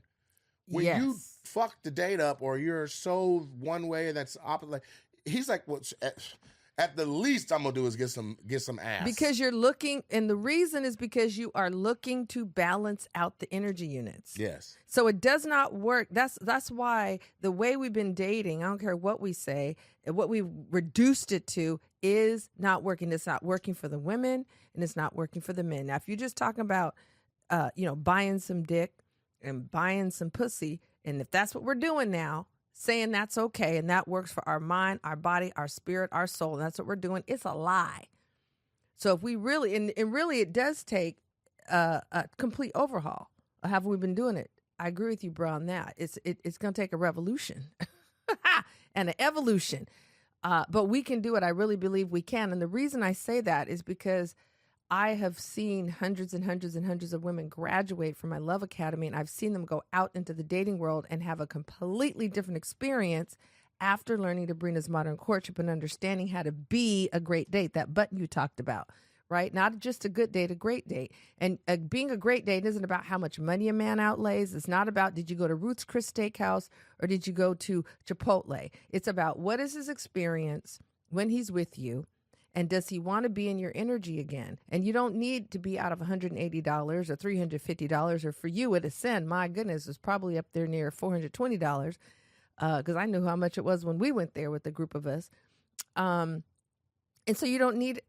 When you fuck the date up or you're so one way that's opposite, like, he's like, well, at the least I'm gonna do is get some ass. Because you're looking, and the reason is because you are looking to balance out the energy units. Yes. So it does not work. That's why the way we've been dating, I don't care what we say, what we've reduced it to is not working. It's not working for the women and it's not working for the men. Now, if you're just talking about, buying some dick and buying some pussy, and if that's what we're doing now, saying that's okay and that works for our mind, our body, our spirit, our soul, and that's what we're doing, it's a lie. So if we really, and really it does take a complete overhaul of how we've been doing it. I agree with you, bro, on that. It's going to take a revolution and an evolution. But we can do it. I really believe we can. And the reason I say that is because I have seen hundreds and hundreds and hundreds of women graduate from my Love Academy, and I've seen them go out into the dating world and have a completely different experience after learning Sabrina's modern courtship and understanding how to be a great date, that button you talked about, right? Not just a good date, a great date. And being a great date isn't about how much money a man outlays. It's not about, did you go to Ruth's Chris Steakhouse or did you go to Chipotle? It's about, what is his experience when he's with you? And does he want to be in your energy again? And you don't need to be out of $180 or $350, or for you at Ascend, my goodness, it's probably up there near $420, because I knew how much it was when we went there with the group of us. And so you don't need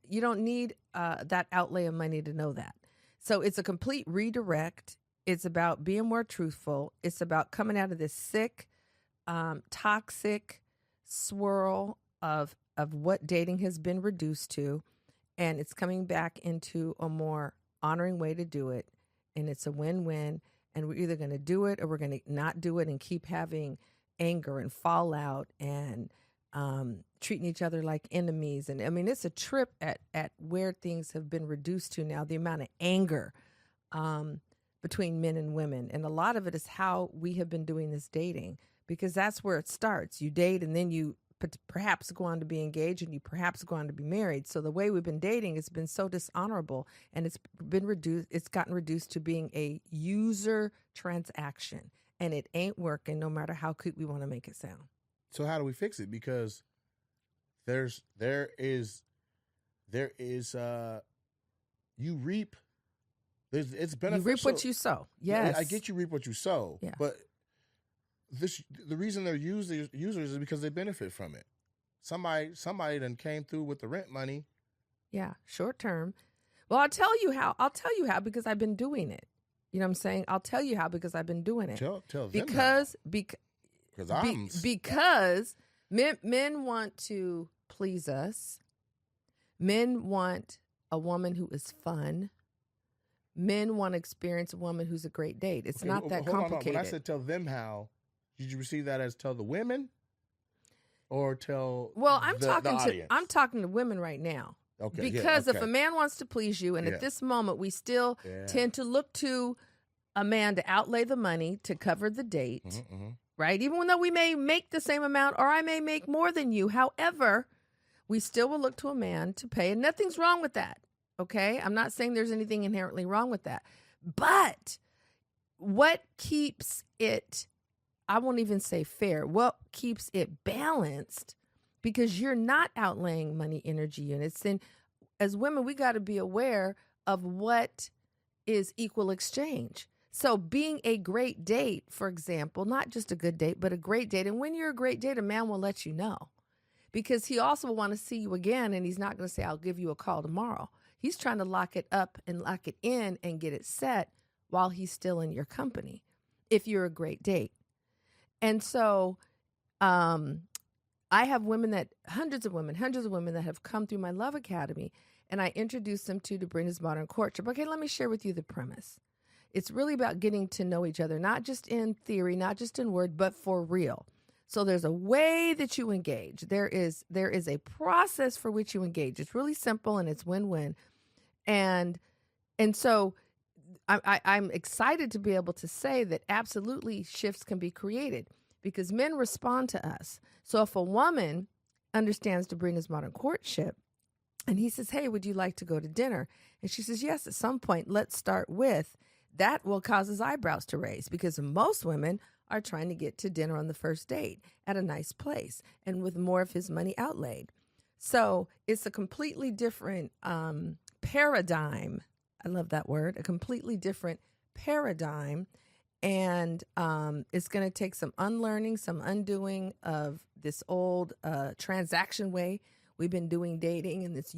that outlay of money to know that. So it's a complete redirect. It's about being more truthful. It's about coming out of this sick, toxic swirl of what dating has been reduced to, and it's coming back into a more honoring way to do it, and it's a win-win, and we're either going to do it or we're going to not do it and keep having anger and fallout and treating each other like enemies. And I mean, it's a trip at where things have been reduced to now, the amount of anger between men and women, and a lot of it is how we have been doing this dating, because that's where it starts. You date and then you perhaps go on to be engaged, and you perhaps go on to be married. So the way we've been dating has been so dishonorable, and it's gotten reduced to being a user transaction, and it ain't working no matter how cute we want to make it sound. So how do we fix it? Because there is you reap. It's beneficial. You reap what you sow. Yes. I get you reap what you sow. Yeah. But the reason they're users is because they benefit from it. Somebody then came through with the rent money. Yeah, short term. Well, I'll tell you how because I've been doing it. You know what I'm saying? I'll tell you how because I've been doing it. Tell them because men want to please us. Men want a woman who is fun. Men want to experience a woman who's a great date. It's not that complicated. When I said tell them how, did you receive that as tell the women or tell I'm talking to women right now. Okay. Because if a man wants to please you, and at this moment we still tend to look to a man to outlay the money to cover the date, right? Even though we may make the same amount or I may make more than you. However, we still will look to a man to pay, and nothing's wrong with that. Okay? I'm not saying there's anything inherently wrong with that. But what keeps it, I won't even say fair, what keeps it balanced, because you're not outlaying money energy units. And as women, we got to be aware of what is equal exchange. So being a great date, for example, not just a good date, but a great date. And when you're a great date, a man will let you know, because he also will want to see you again. And he's not going to say, I'll give you a call tomorrow. He's trying to lock it up and lock it in and get it set while he's still in your company, if you're a great date. And so I have hundreds of women that have come through my Love Academy, and I introduce them to Sabrina's Modern Courtship. Okay, let me share with you the premise. It's really about getting to know each other, not just in theory, not just in word, but for real. So there's a way that you engage. There is a process for which you engage. It's really simple and it's win-win. And so I'm excited to be able to say that absolutely shifts can be created, because men respond to us. So if a woman understands Sabrina's modern courtship. And he says, hey, would you like to go to dinner? And she says, yes, at some point. Let's start with. That will cause his eyebrows to raise because most women are trying to get to dinner on the first date at a nice place and with more of his money outlaid. So it's a completely different paradigm. I love that word, a completely different paradigm. And it's going to take some unlearning, some undoing of this old transaction way we've been doing dating and this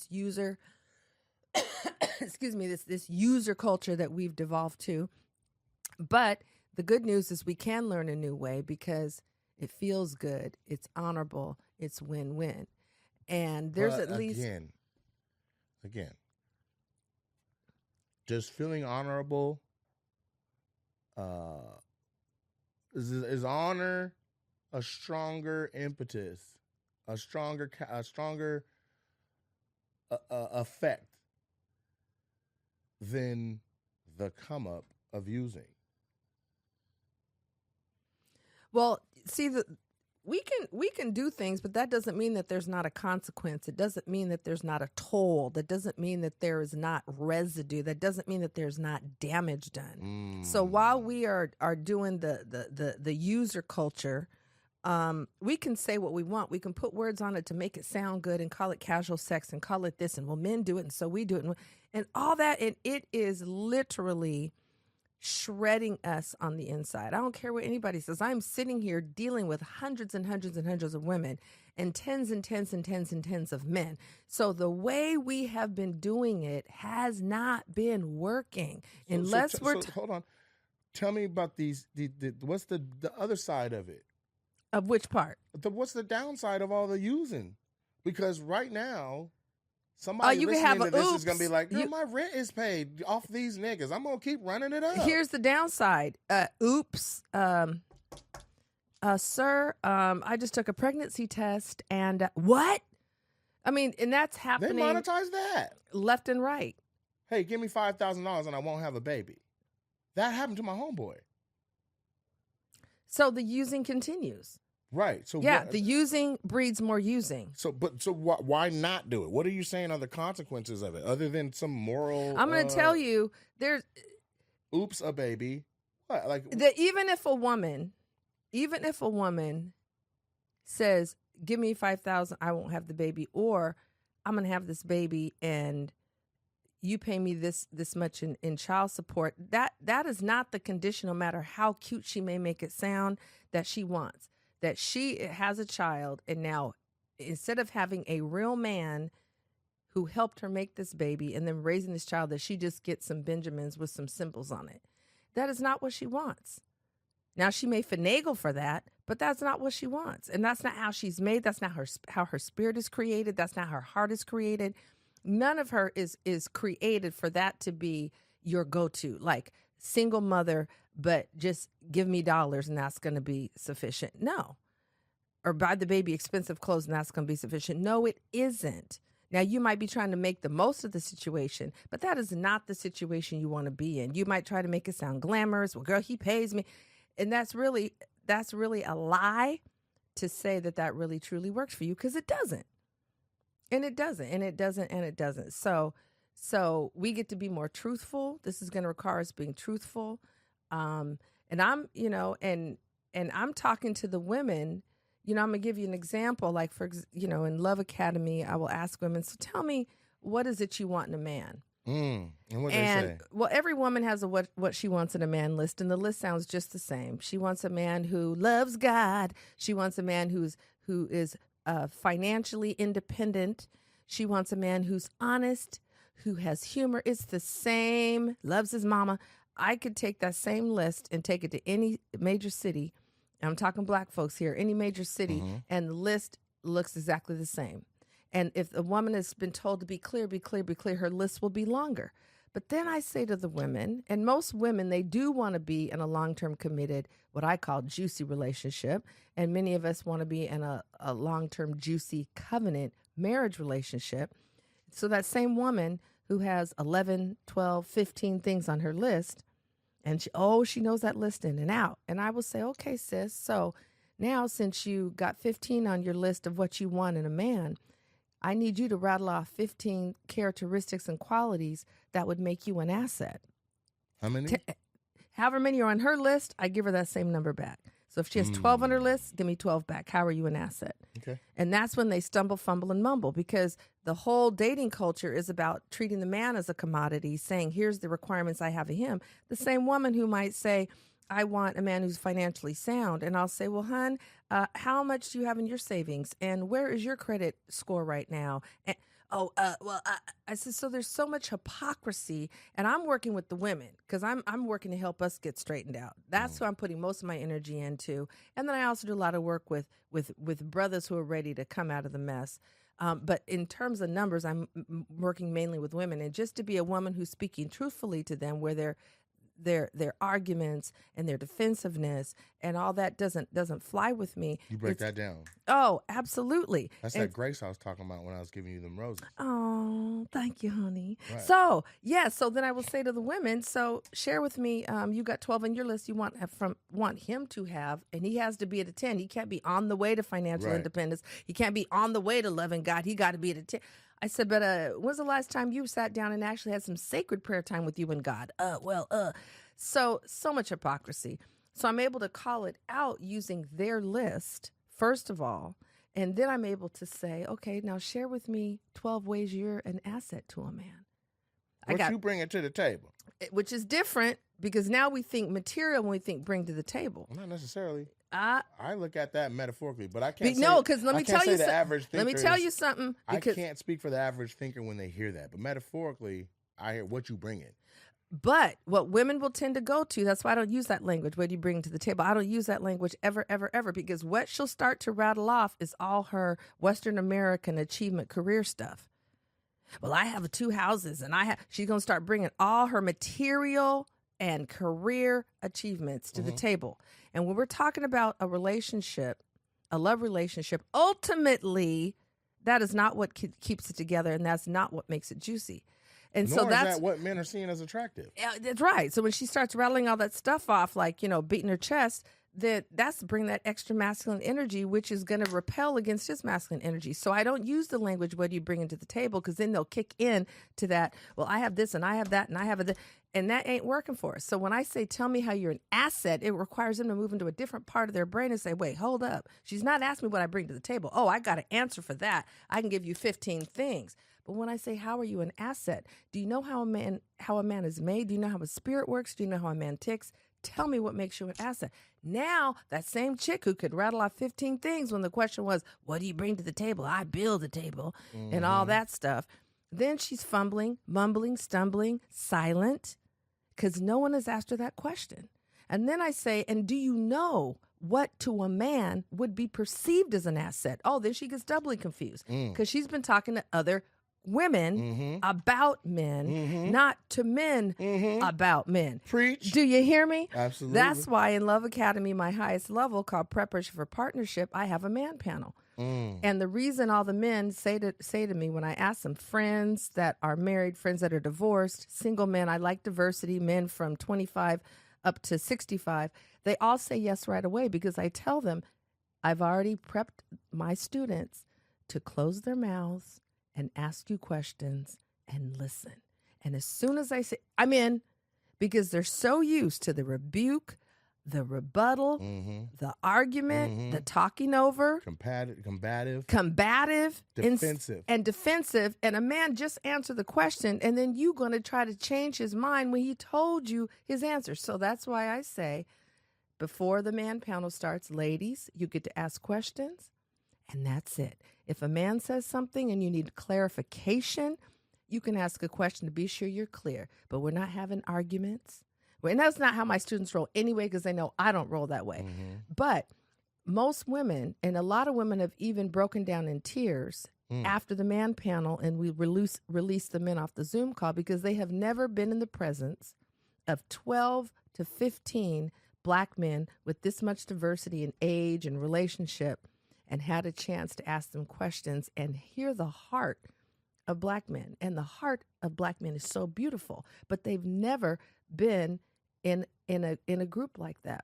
user, excuse me, this user culture that we've devolved to. But the good news is we can learn a new way because it feels good, it's honorable, it's win-win. And there's But at least again, does feeling honorable is honor a stronger impetus, a stronger effect than the come up of using? Well, see, we can do things, but that doesn't mean that there's not a consequence. It doesn't mean that there's not a toll. That doesn't mean that there is not residue. That doesn't mean that there's not damage done. So while we are doing the user culture, we can say what we want. We can put words on it to make it sound good and call it casual sex and call it this. And well, men do it, and so we do it, and all that. And it is literally shredding us on the inside. I don't care what anybody says. I'm sitting here dealing with hundreds and hundreds and hundreds of women and tens and tens and tens and tens of men. So the way we have been doing it has not been working. Hold on. Tell me about these. What's the other side of it? Of which part? What's the downside of all the using? Because right now, somebody you listening can have to this oops. is going to be like, my rent is paid off these niggas. I'm going to keep running it up. Here's the downside. Oops. Sir, I just took a pregnancy test and what? I mean, and that's happening. They monetize that. Left and right. Hey, give me $5,000 and I won't have a baby. That happened to my homeboy. So the using continues. Right. So the using breeds more using. So why not do it? What are you saying are the consequences of it, other than some moral? I'm going to tell you, there's. Oops, a baby. What? Like even if a woman says, "Give me $5,000, I won't have the baby," or "I'm going to have this baby and you pay me this much in child support," that is not the condition, no matter how cute she may make it sound, that she wants. That she has a child, and now instead of having a real man who helped her make this baby and then raising this child, that she just gets some Benjamins with some symbols on it. That is not what she wants. Now, she may finagle for that, but that's not what she wants. And that's not how she's made. That's not how her spirit is created. That's not how her heart is created. None of her is created for that to be your go-to, like single mother, but just give me dollars and that's going to be sufficient. No. Or buy the baby expensive clothes and that's going to be sufficient. No, it isn't. Now, you might be trying to make the most of the situation, but that is not the situation you want to be in. You might try to make it sound glamorous. Well, girl, he pays me. And that's really a lie to say that really truly works for you, because it doesn't. And it doesn't, and it doesn't, and it doesn't. So we get to be more truthful. This is going to require us being truthful. And I'm, and I'm talking to the women. I'm going to give you an example. Like, in Love Academy, I will ask women, so tell me, what is it you want in a man? And what they say? Well, every woman has a what she wants in a man list, and the list sounds just the same. She wants a man who loves God. She wants a man who is financially independent. She wants a man who's honest, who has humor. It's the same. Loves his mama. I could take that same list and take it to any major city. I'm talking black folks here, any major city, and the list looks exactly the same. And if a woman has been told to be clear, her list will be longer. But then I say to the women, and most women, they do want to be in a long-term committed, what I call juicy relationship. And many of us want to be in a long-term juicy covenant marriage relationship. So that same woman who has 11, 12, 15 things on her list, and she knows that list in and out. And I will say, okay, sis, so Now, since you got 15 on your list of what you want in a man, I need you to rattle off 15 characteristics and qualities that would make you an asset. How many? However many are on her list, I give her that same number back. So if she has 12 on her list, give me 12 back. How are you an asset? Okay. And that's when they stumble, fumble, and mumble, because the whole dating culture is about treating the man as a commodity, saying, here's the requirements I have of him. The same woman who might say, I want a man who's financially sound. And I'll say, well, hon, how much do you have in your savings? And where is your credit score right now? And, I said, so there's so much hypocrisy, and I'm working with the women because I'm working to help us get straightened out. That's who I'm putting most of my energy into. And then I also do a lot of work with brothers who are ready to come out of the mess. But in terms of numbers, I'm working mainly with women, and just to be a woman who's speaking truthfully to them, where their arguments and their defensiveness and all that doesn't fly with me. You break that down. Oh, absolutely. That's that grace I was talking about when I was giving you them roses. Oh, thank you, honey. Right. So, so then I will say to the women, so share with me, you got 12 on your list you want him to have, and he has to be at a 10. He can't be on the way to financial independence. He can't be on the way to loving God. He got to be at a 10. I said, but when's the last time you sat down and actually had some sacred prayer time with you and God? So much hypocrisy. So I'm able to call it out using their list, first of all, and then I'm able to say, okay, now share with me 12 ways you're an asset to a man. What you bring it to the table? Which is different, because now we think material when we think bring to the table. Not necessarily. I look at that metaphorically, but I can't. Because let me tell you something. Let me tell you something. I can't speak for the average thinker when they hear that, but metaphorically, I hear what you bring in. But what women will tend to go to, that's why I don't use that language. What do you bring to the table? I don't use that language ever, ever, ever, because what she'll start to rattle off is all her Western American achievement career stuff. Well, I have 2 houses, and she's going to start bringing all her material and career achievements to the table. And when we're talking about a relationship, a love relationship, ultimately, that is not what keeps it together, and that's not what makes it juicy. And Nor so that's is that what men are seeing as attractive. Yeah, that's right. So when she starts rattling all that stuff off, like, beating her chest, that's bring that extra masculine energy, which is going to repel against his masculine energy. So I don't use the language, what do you bring into the table? Because then they'll kick in to that, well, I have this and I have that and I have a and that ain't working for us. So when I say, tell me how you're an asset, it requires them to move into a different part of their brain and say, wait, hold up. She's not asking me what I bring to the table. Oh, I got an answer for that. I can give you 15 things. But when I say, how are you an asset? Do you know how a man is made? Do you know how a spirit works? Do you know how a man ticks? Tell me what makes you an asset. Now, that same chick who could rattle off 15 things when the question was, what do you bring to the table? I build the table and all that stuff. Then she's fumbling, mumbling, stumbling, silent, because no one has asked her that question. And then I say, and do you know what to a man would be perceived as an asset? Oh, then she gets doubly confused because she's been talking to other women about men, not to men about men. Preach. Do you hear me? Absolutely. That's why in Love Academy, my highest level called Preparation for Partnership, I have a man panel. And the reason all the men say to me when I ask them, friends that are married, friends that are divorced, single men, I like diversity, men from 25 up to 65, they all say yes right away, because I tell them I've already prepped my students to close their mouths and ask you questions and listen. And as soon as I say, I'm in, because they're so used to the rebuke, the rebuttal, the argument, the talking over, combative, defensive. And defensive. And a man just answer the question, and then you going to try to change his mind when he told you his answer. So that's why I say, before the man panel starts, ladies, you get to ask questions, and that's it. If a man says something and you need clarification, you can ask a question to be sure you're clear. But we're not having arguments. And that's not how my students roll anyway, because they know I don't roll that way. But most women, and a lot of women have even broken down in tears after the man panel, and we release the men off the Zoom call, because they have never been in the presence of 12 to 15 Black men with this much diversity in age and relationship, and had a chance to ask them questions and hear the heart of Black men. And the heart of Black men is so beautiful, but they've never been in a group like that.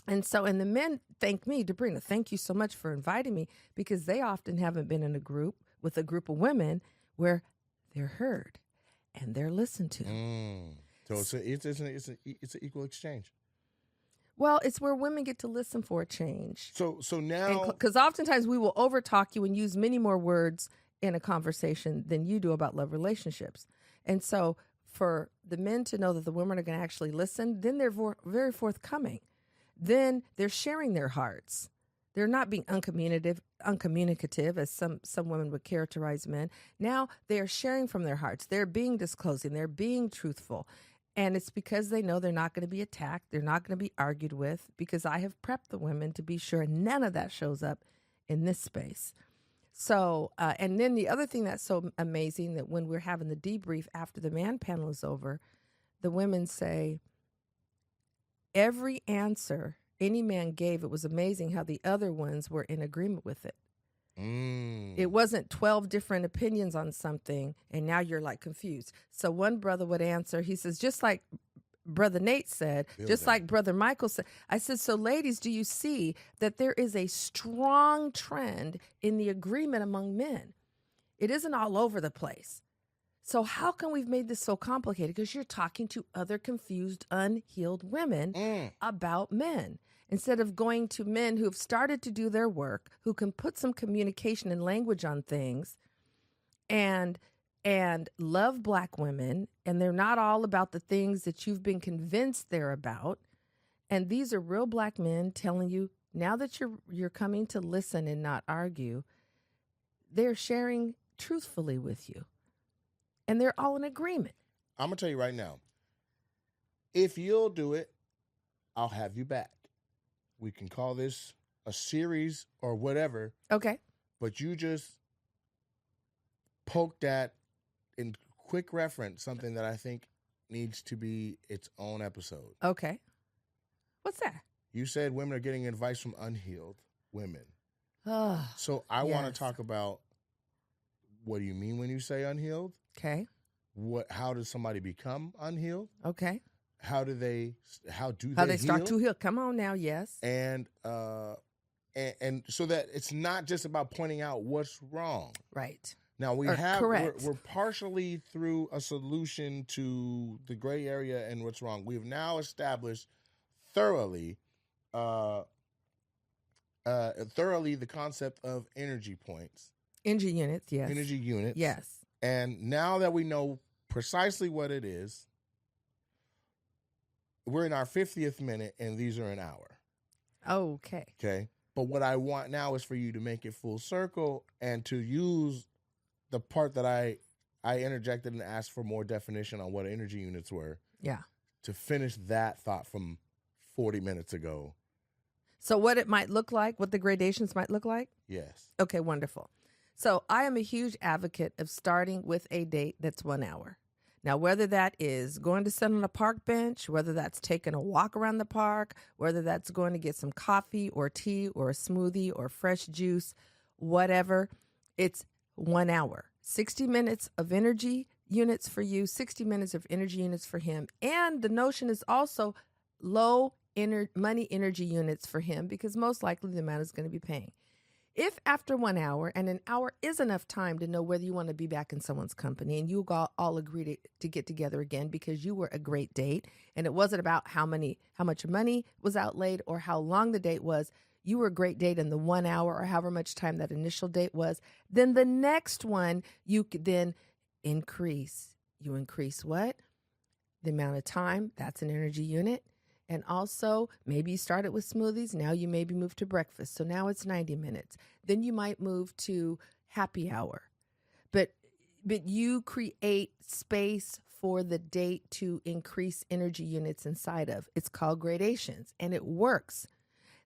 And the men thank me, Debrina, thank you so much for inviting me, because they often haven't been in a group with a group of women where they're heard and they're listened to. So it's an equal exchange. Well, it's where women get to listen for a change. So now, because oftentimes we will overtalk you and use many more words in a conversation than you do about love relationships. And so for the men to know that the women are going to actually listen, then they're very forthcoming. Then they're sharing their hearts. They're not being uncommunicative, as some women would characterize men. Now they are sharing from their hearts. They're being disclosing. They're being truthful. And it's because they know they're not going to be attacked. They're not going to be argued with, because I have prepped the women to be sure none of that shows up in this space. So, and then the other thing that's so amazing, that when we're having the debrief after the man panel is over, the women say, every answer any man gave, it was amazing how the other ones were in agreement with it. It wasn't 12 different opinions on something, and now you're like confused. So one brother would answer, he says, just like Brother Nate said, just like Brother Michael said. I said, so ladies, do you see that there is a strong trend in the agreement among men? It isn't all over the place. So how come we've made this so complicated? Because you're talking to other confused, unhealed women about men, instead of going to men who have started to do their work, who can put some communication and language on things, and love Black women, and they're not all about the things that you've been convinced they're about. And these are real Black men telling you, now that you're coming to listen and not argue, they're sharing truthfully with you. And they're all in agreement. I'm going to tell you right now, if you'll do it, I'll have you back. We can call this a series or whatever. Okay. But you just poked at, in quick reference, something that I think needs to be its own episode. Okay. What's that? You said women are getting advice from unhealed women. Oh, so I want to talk about, what do you mean when you say unhealed? Okay. How does somebody become unhealed? Okay. How do they start to heal? Come on now, yes. And so that it's not just about pointing out what's wrong. Right. Now correct. We're partially through a solution to the gray area and what's wrong. We've now established thoroughly the concept of energy points. Energy units, yes. Energy units. Yes. And now that we know precisely what it is, we're in our 50th minute, and these are an hour. Okay. Okay. But what I want now is for you to make it full circle and to use the part that I interjected and asked for more definition on what energy units were. Yeah. To finish that thought from 40 minutes ago. So what it might look like, what the gradations might look like? Yes. Okay, wonderful. So I am a huge advocate of starting with a date that's 1 hour. Now, whether that is going to sit on a park bench, whether that's taking a walk around the park, whether that's going to get some coffee or tea or a smoothie or fresh juice, whatever, it's 1 hour. 60 minutes of energy units for you, 60 minutes of energy units for him. And the notion is also low money energy units for him, because most likely the man is going to be paying. If after 1 hour, and an hour is enough time to know whether you want to be back in someone's company, and you all agree to get together again because you were a great date, and it wasn't about how much money was outlaid or how long the date was, you were a great date in the 1 hour or however much time that initial date was, then the next one you could then increase. You increase what? The amount of time, that's an energy unit. And also, maybe you started with smoothies. Now you maybe move to breakfast. So now it's 90 minutes. Then you might move to happy hour. But you create space for the date to increase energy units inside of. It's called gradations, and it works.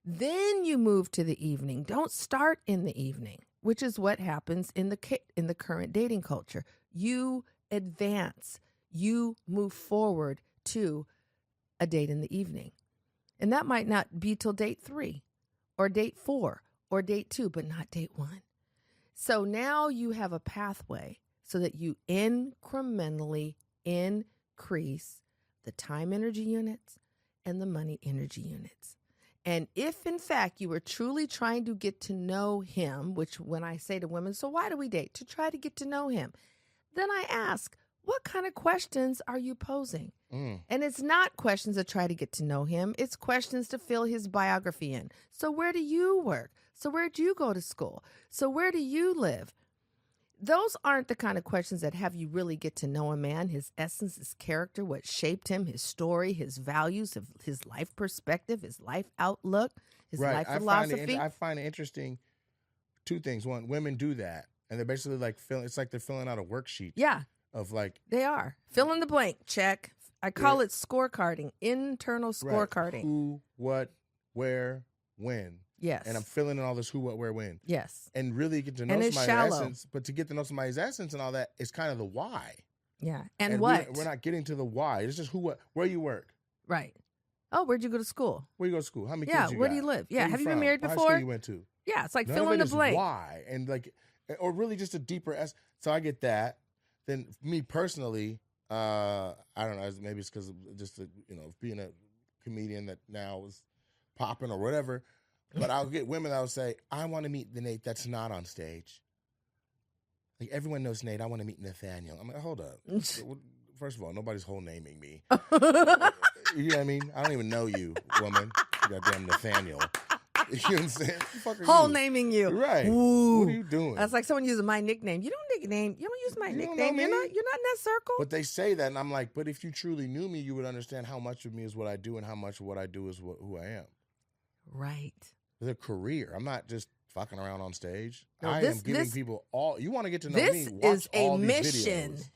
Then you move to the evening. Don't start in the evening, which is what happens in the current dating culture. You advance. You move forward to a date in the evening. And that might not be till date 3 or date 4 or date 2, but not date 1. So now you have a pathway so that you incrementally increase the time energy units and the money energy units. And if, in fact, you were truly trying to get to know him, which when I say to women, so why do we date? To try to get to know him. Then I ask, what kind of questions are you posing? And it's not questions to try to get to know him. It's questions to fill his biography in. So where do you work? So where do you go to school? So where do you live? Those aren't the kind of questions that have you really get to know a man, his essence, his character, what shaped him, his story, his values, his life perspective, his life outlook, his life philosophy. I find it interesting. Two things. One, women do that. And they're basically like, it's like they're filling out a worksheet. Yeah. Of like. They are. Fill in the blank. Check. I call it scorecarding, internal scorecarding. Right. Who, what, where, when. Yes. And I'm filling in all this who, what, where, when. Yes. And really get to know somebody's essence. But to get to know somebody's essence and all that, it's kind of the why. Yeah. And what? We're not getting to the why. It's just who, what, where you work. Right. Oh, where'd you go to school? Where you go to school? How many kids you got? Where do you live? Yeah. Have you been married before? What high school you went to? Yeah. It's like None fill of in it the is blank. Why? And like, or really just a deeper essence. So I get that. Then me personally, I don't know, maybe it's because of just, being a comedian that now is popping or whatever. But I'll get women that will say, I want to meet the Nate that's not on stage. Like, everyone knows Nate. I want to meet Nathaniel. I'm like, hold up. First of all, nobody's whole naming me. You know what I mean? I don't even know you, woman. Goddamn Nathaniel. You know what I'm saying? Whole naming you. Right. Ooh. What are you doing? That's like someone using my nickname. You don't nickname. You don't use my nickname. You're not in that circle. But they say that, and I'm like, but if you truly knew me, you would understand how much of me is what I do and how much of what I do is who I am. Right. It's a career. I'm not just fucking around on stage. No, I am giving people all. You want to get to know me? Watch all these videos.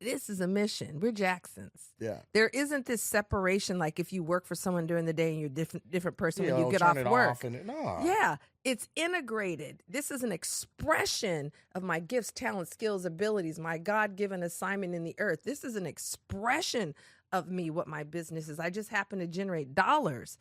This is a mission. We're Jacksons. Yeah. There isn't this separation like if you work for someone during the day and you're a different person when you get off work. No. Yeah. It's integrated. This is an expression of my gifts, talents, skills, abilities, my God-given assignment in the earth. This is an expression of me, what my business is. I just happen to generate dollars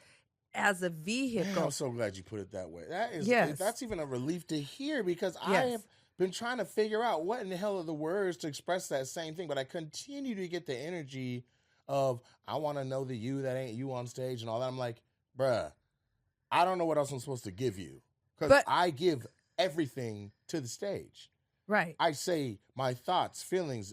as a vehicle. Man, I'm so glad you put it that way. Yes. That's even a relief to hear because I have been trying to figure out what in the hell are the words to express that same thing, but I continue to get the energy of I want to know the you that ain't you on stage and all that. I'm like, bruh, I don't know what else I'm supposed to give you because I give everything to the stage. Right. I say my thoughts, feelings,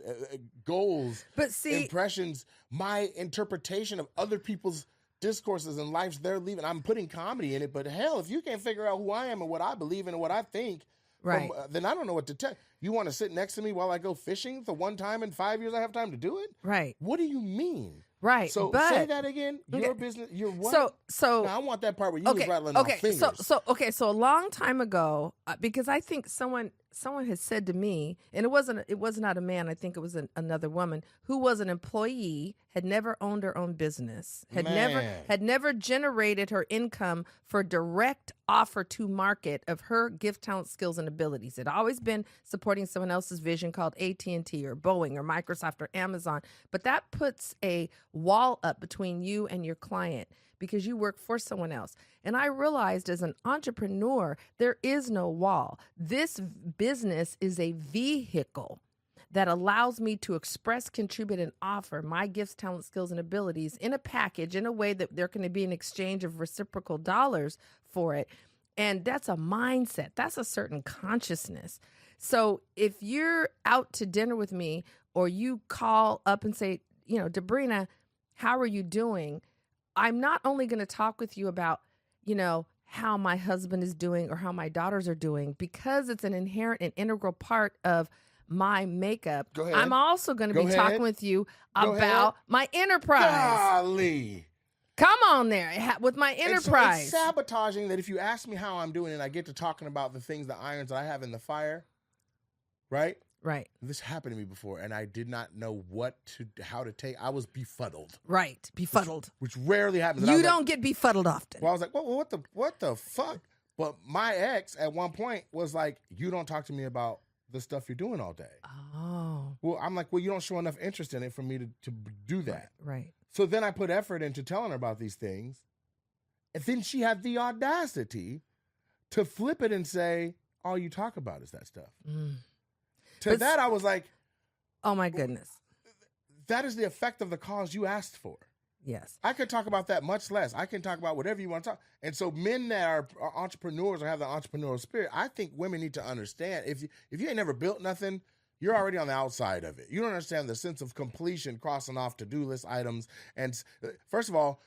goals, impressions, my interpretation of other people's discourses and lives they're living. I'm putting comedy in it, but hell, if you can't figure out who I am and what I believe in and what I think, right, then I don't know what to tell. You want to sit next to me while I go fishing the one time in 5 years I have time to do it? Right. What do you mean? Right. So say that again. Your business. Your what? So now, I want that part where you was rattling off fingers. So a long time ago, because I think someone has said to me, and it was not a man. I think it was another woman who was an employee, had never owned her own business, had never generated her income for direct offer to market of her gift, talent, skills, and abilities. It had always been supporting someone else's vision called AT&T or Boeing or Microsoft or Amazon. But that puts a wall up between you and your client because you work for someone else. And I realized as an entrepreneur, there is no wall. This business is a vehicle that allows me to express, contribute, and offer my gifts, talents, skills, and abilities in a package in a way that there can be an exchange of reciprocal dollars for it. And that's a mindset. That's a certain consciousness. So if you're out to dinner with me or you call up and say, Debrina, how are you doing? I'm not only going to talk with you about, how my husband is doing or how my daughters are doing, because it's an inherent and integral part of my makeup. I'm also going to be talking with you about my enterprise. Golly. Come on there with my enterprise. And so it's sabotaging that if you ask me how I'm doing and I get to talking about the things, the irons that I have in the fire, right? Right. This happened to me before, and I did not know how to take. I was befuddled. Right, befuddled. Which rarely happens. You don't get befuddled often. Well, I was like, well, what the fuck? But my ex at one point was like, you don't talk to me about the stuff you're doing all day. Oh. Well, I'm like, well, you don't show enough interest in it for me to do that. Right. So then I put effort into telling her about these things, and then she had the audacity to flip it and say, all you talk about is that stuff. Mm. That, I was like, oh my goodness. That is the effect of the cause you asked for. Yes. I could talk about that much less. I can talk about whatever you want to talk. And so men that are entrepreneurs or have the entrepreneurial spirit, I think women need to understand, if you ain't never built nothing, you're already on the outside of it. You don't understand the sense of completion, crossing off to-do list items. And first of all,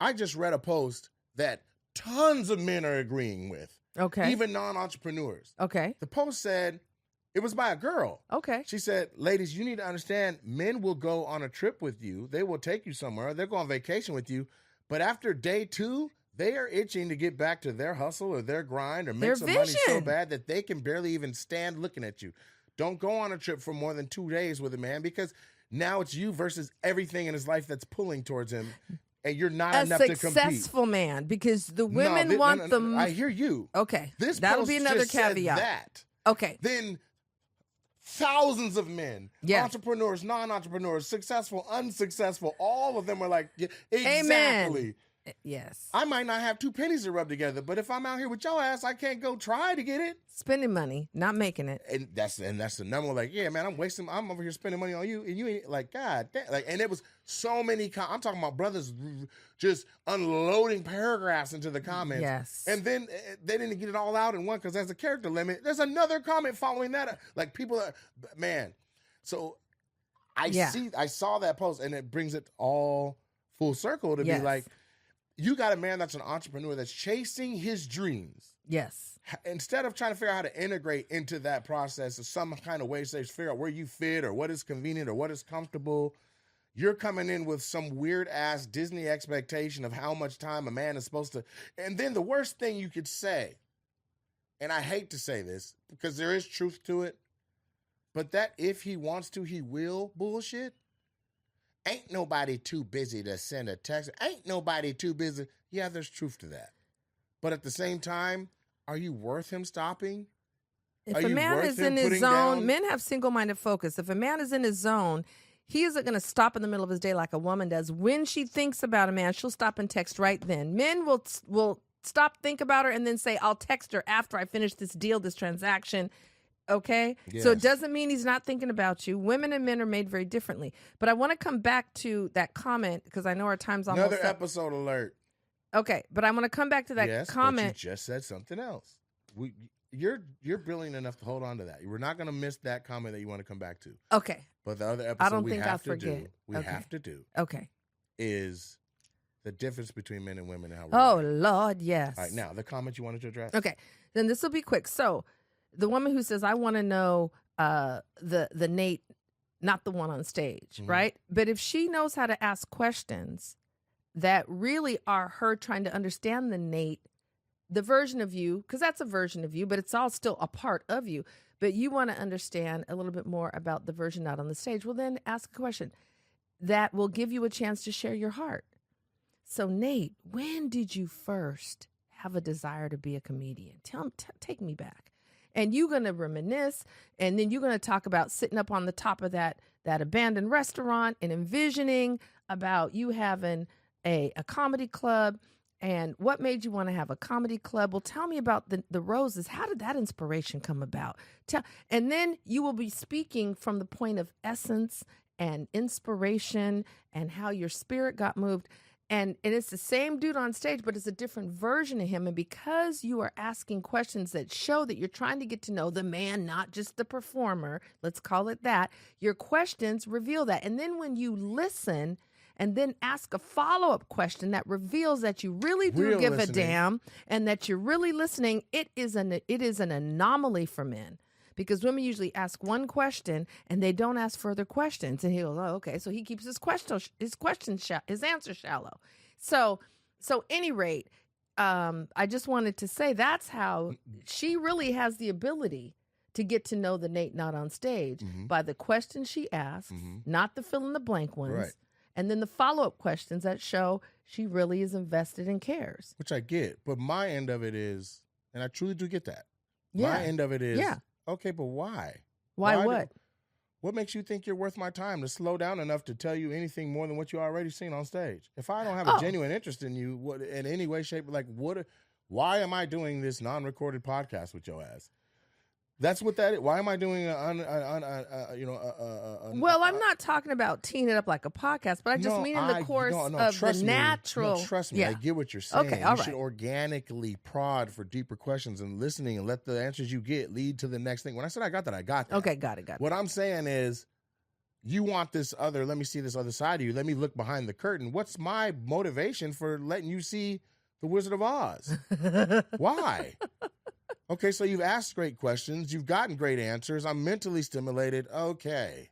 I just read a post that tons of men are agreeing with. Okay. Even non-entrepreneurs. Okay. The post said, it was by a girl. Okay. She said, ladies, you need to understand, men will go on a trip with you. They will take you somewhere. They'll go on vacation with you. But after day 2, they are itching to get back to their hustle or their grind or make some money so bad that they can barely even stand looking at you. Don't go on a trip for more than 2 days with a man, because now it's you versus everything in his life that's pulling towards him. And you're not enough to compete. A successful man, because the women want them. I hear you. Okay. This That'll post be another just said caveat. that. Okay. Then thousands of men, Yeah. entrepreneurs, non-entrepreneurs, successful, unsuccessful, all of them are like, yeah, exactly. Amen. Yes. I might not have 2 pennies to rub together, but if I'm out here with your ass, I can't go try to get it. Spending money, not making it. And that's the number. Like, yeah, man, I'm over here spending money on you, and you ain't like, God damn. Like, and it was so many. I'm talking about brothers just unloading paragraphs into the comments. Yes. And then they didn't get it all out in one because there's a character limit. There's another comment following that. Like, people are, man. So I saw that post, and it brings it all full circle to be like, you got a man that's an entrepreneur that's chasing his dreams. Yes. Instead of trying to figure out how to integrate into that process of some kind of way to figure out where you fit or what is convenient or what is comfortable, you're coming in with some weird ass Disney expectation of how much time a man is supposed to. And then the worst thing you could say, and I hate to say this because there is truth to it, but that if he wants to, he will bullshit. Ain't nobody too busy to send a text. Ain't nobody too busy. Yeah, there's truth to that. But at the same time, are you worth him stopping? If a man is in his zone, men have single-minded focus. If a man is in his zone, he isn't going to stop in the middle of his day like a woman does. When she thinks about a man, she'll stop and text right then. Men will stop, think about her, and then say, I'll text her after I finish this deal, this transaction. Okay? Yes. So it doesn't mean he's not thinking about you. Women and men are made very differently. But I want to come back to that comment because I know our time's almost Another up. episode alert. Okay, but I want to come back to that comment. But you just said something else. You're brilliant enough to hold on to that. We're not going to miss that comment that you want to come back to. Okay. But the other episode I don't think I'll forget. have to do. Okay. Is the difference between men and women and how we're Lord, yes. All right, now the comment you wanted to address. Okay. Then this will be quick. So the woman who says, I want to know the Nate, not the one on stage, right? But if she knows how to ask questions that really are her trying to understand the Nate, the version of you, because that's a version of you, but it's all still a part of you. But you want to understand a little bit more about the version not on the stage. Well, then ask a question that will give you a chance to share your heart. So, Nate, when did you first have a desire to be a comedian? Take me back. And you're going to reminisce, and then you're going to talk about sitting up on the top of that abandoned restaurant and envisioning about you having a comedy club. And what made you want to have a comedy club? Well, tell me about the roses. How did that inspiration come about? And then you will be speaking from the point of essence and inspiration and how your spirit got moved. And it's the same dude on stage, but it's a different version of him. And because you are asking questions that show that you're trying to get to know the man, not just the performer, let's call it that, your questions reveal that. And then when you listen and then ask a follow-up question that reveals that you really do give a damn and that you're really listening, it is an anomaly for men. Because women usually ask one question and they don't ask further questions. And he goes, oh, okay. So he keeps his answer shallow. So any rate, I just wanted to say that's how she really has the ability to get to know the Nate not on stage by the questions she asks, not the fill in the blank ones. Right. And then the follow-up questions that show she really is invested and cares. Which I get. But my end of it is, and I truly do get that. Yeah. My end of it is, okay, but why? Why what? What makes you think you're worth my time to slow down enough to tell you anything more than what you already seen on stage? If I don't have a genuine interest in you, what in any way, shape, why am I doing this non-recorded podcast with your ass? That's what that is. Why am I doing Well, I'm not talking about teeing it up like a podcast, but I just mean in the course of the natural. No, trust me, I get what you're saying. Okay, all right. You should organically prod for deeper questions and listening and let the answers you get lead to the next thing. When I said I got that, I got that. Okay, got it. What I'm saying is, you want let me see this other side of you. Let me look behind the curtain. What's my motivation for letting you see the Wizard of Oz? Why? Okay, so you've asked great questions. You've gotten great answers. I'm mentally stimulated. Okay.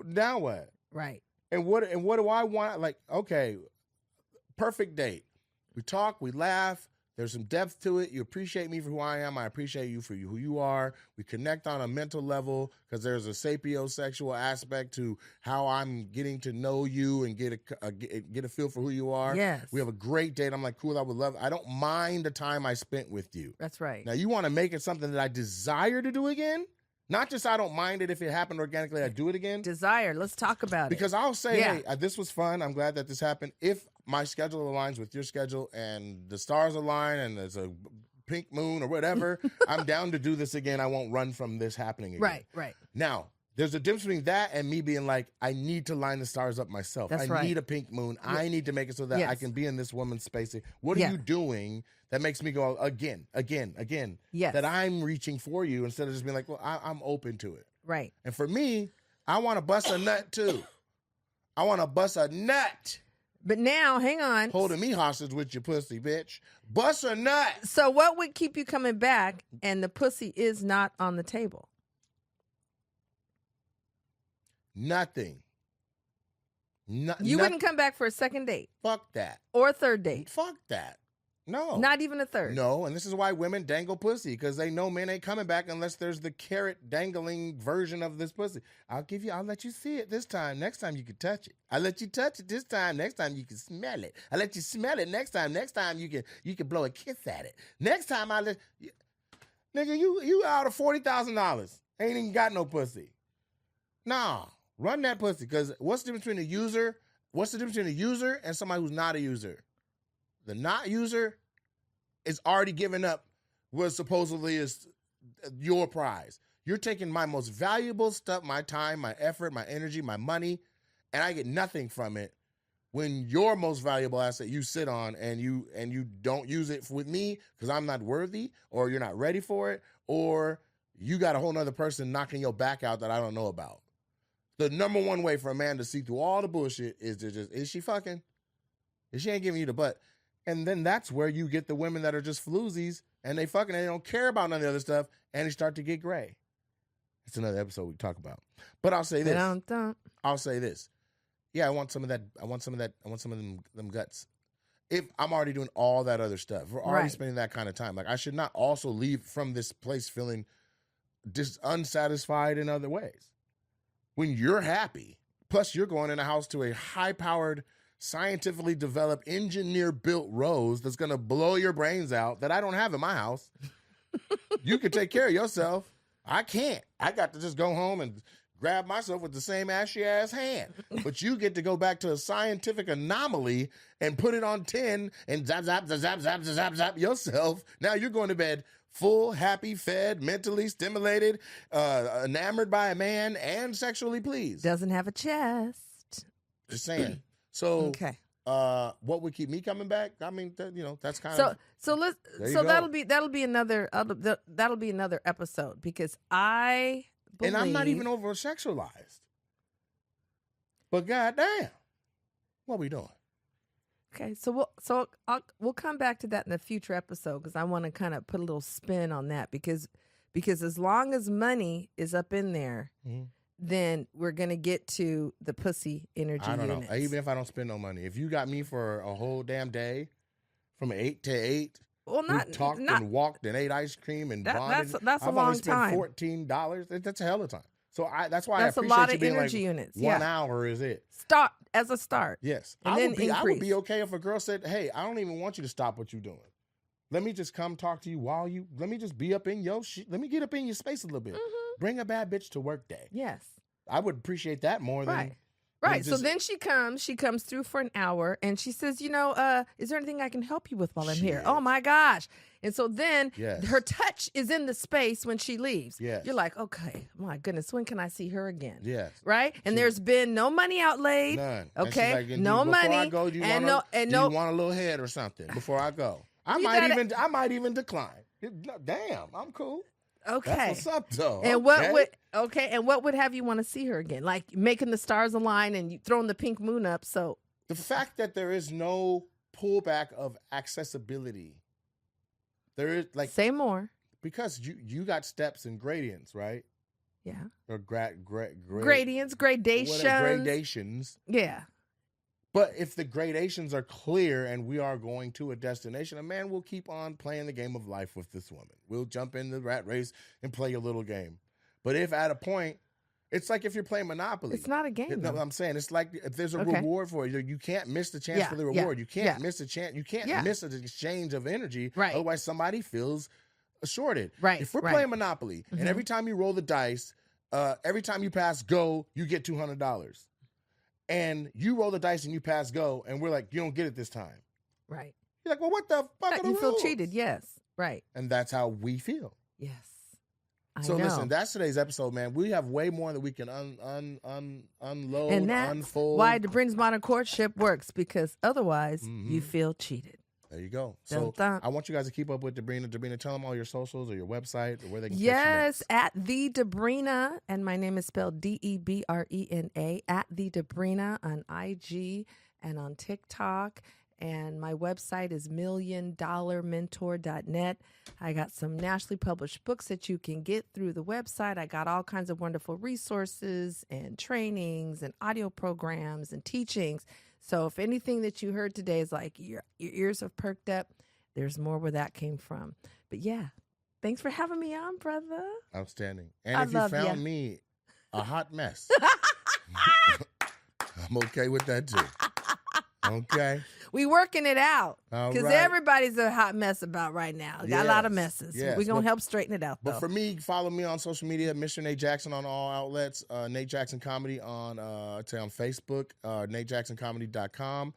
Now what? Right. And what do I want? Like, okay, perfect date. We talk, we laugh. There's some depth to it. You appreciate me for who I am. I appreciate you for who you are. We connect on a mental level because there's a sapiosexual aspect to how I'm getting to know you and get a feel for who you are. Yes. We have a great date. I'm like, cool, I would love it. I don't mind the time I spent with you. That's right. Now, you want to make it something that I desire to do again? Not just I don't mind it if it happened organically, I do it again. Desire. Let's talk about it. Because I'll say, hey, this was fun. I'm glad that this happened. If my schedule aligns with your schedule and the stars align and there's a pink moon or whatever, I'm down to do this again. I won't run from this happening again. Right. Now, there's a difference between that and me being like, I need to line the stars up myself. I need a pink moon. Yeah. I need to make it so that I can be in this woman's space. What are you doing that makes me go again? Yes. That I'm reaching for you instead of just being like, well, I'm open to it. Right. And for me, I want to bust a nut too. I want to bust a nut. But now, hang on. Holding me hostage with your pussy, bitch. Bust a nut. So what would keep you coming back and the pussy is not on the table? Nothing. You wouldn't come back for a second date? Fuck that. Or a third date? Fuck that. No. Not even a third? No, and this is why women dangle pussy, because they know men ain't coming back unless there's the carrot dangling version of this pussy. I'll let you see it this time. Next time you can touch it. I'll let you touch it this time. Next time you can smell it. I'll let you smell it next time. Next time you can blow a kiss at it. Next time I'll let you. Nigga, you out of $40,000. Ain't even got no pussy. Nah, run that pussy, because what's the difference between a user? What's the difference between a user and somebody who's not a user? The not user is already giving up what supposedly is your prize. You're taking my most valuable stuff, my time, my effort, my energy, my money, and I get nothing from it when your most valuable asset you sit on and you don't use it with me because I'm not worthy, or you're not ready for it, or you got a whole nother person knocking your back out that I don't know about. The number one way for a man to see through all the bullshit is to just, is she fucking? If she ain't giving you the butt. And then that's where you get the women that are just floozies and they fucking, they don't care about none of the other stuff, and they start to get gray. It's another episode we talk about. But I'll say this. I'll say this. Yeah, I want some of that. I want some of them guts. If I'm already doing all that other stuff, we're already spending that kind of time. Like, I should not also leave from this place feeling unsatisfied in other ways. When you're happy, plus you're going in a house to a high-powered, scientifically developed, engineer-built rose that's going to blow your brains out that I don't have in my house. You can take care of yourself. I can't. I got to just go home and grab myself with the same ashy-ass hand. But you get to go back to a scientific anomaly and put it on 10 and zap, zap, zap, zap, zap, zap, zap yourself. Now you're going to bed full, happy, fed, mentally stimulated, enamored by a man, and sexually pleased. Doesn't have a chest. Just saying. So, okay. What would keep me coming back? I mean, that's kind of that'll be another episode, because I believe, and I'm not even over sexualized. But goddamn, what we doing? Okay, we'll come back to that in a future episode, because I want to kind of put a little spin on that, because as long as money is up in there. Mm-hmm. Then we're going to get to the pussy energy I don't units. know. Even if I don't spend no money. If you got me for a whole damn day from 8 to 8, well, we talked and walked and ate ice cream and bonded. That's a long time. I've only spent $14. That's a hell of a time. So that's why that's I appreciate a lot you of being energy like, units. 1 hour is it. Start as a start. Yes. And I would be okay if a girl said, hey, I don't even want you to stop what you're doing. Let me just come talk to you let me just be up in your shit. Let me get up in your space a little bit. Mm-hmm. Bring a bad bitch to work day. Yes. I would appreciate that more than Right. So then she comes through for an hour and she says, is there anything I can help you with while I'm here? Oh my gosh. And so then her touch is in the space when she leaves. Yes. You're like, okay, my goodness, when can I see her again? Yes. Right? And there's been no money outlaid. None. Okay. Like, no money. Before I go, do you want a little head or something before I go? I might even decline. Damn, I'm cool. Okay. That's what's up, though. And what would have you want to see her again? Like making the stars align and you throwing the pink moon up. So the fact that there is no pullback of accessibility. There is like say more. Because you got steps and gradients, right? Yeah. Or gradients, gradations. Gradations. Yeah. But if the gradations are clear and we are going to a destination, a man will keep on playing the game of life with this woman. We'll jump in the rat race and play a little game. But if at a point, it's like if you're playing Monopoly. It's not a game. No, I'm saying it's like if there's a reward for it, you can't miss the chance for the reward. You can't miss the chance. You can't miss an exchange of energy. Right. Otherwise, somebody feels shorted. Right. If we're playing Monopoly and every time you roll the dice, every time you pass go, you get $200. And you roll the dice and you pass go, and we're like, you don't get it this time. Right. You're like, well, what the fuck are the rules? You feel cheated, yes. Right. And that's how we feel. Yes. So listen, that's today's episode, man. We have way more that we can unload, and that's unfold. Why Dabrina's modern courtship works, because otherwise you feel cheated. There you go. So I want you guys to keep up with Dabrina. Dabrina, tell them all your socials or your website or where they can catch you next. At the Dabrina, and my name is spelled Debrena, at the Dabrina on IG and on TikTok. And my website is milliondollarmentor.net. I got some nationally published books that you can get through the website. I got all kinds of wonderful resources and trainings and audio programs and teachings. So if anything that you heard today is like your ears have perked up, there's more where that came from. But yeah, thanks for having me on, brother. Outstanding. And if you found me a hot mess, I'm okay with that too. Okay. We working it out because everybody's a hot mess about right now. Got a lot of messes. Yes. We're going to help straighten it out, though. But for me, follow me on social media, Mr. Nate Jackson on all outlets, Nate Jackson Comedy on Facebook, NateJacksonComedy.com,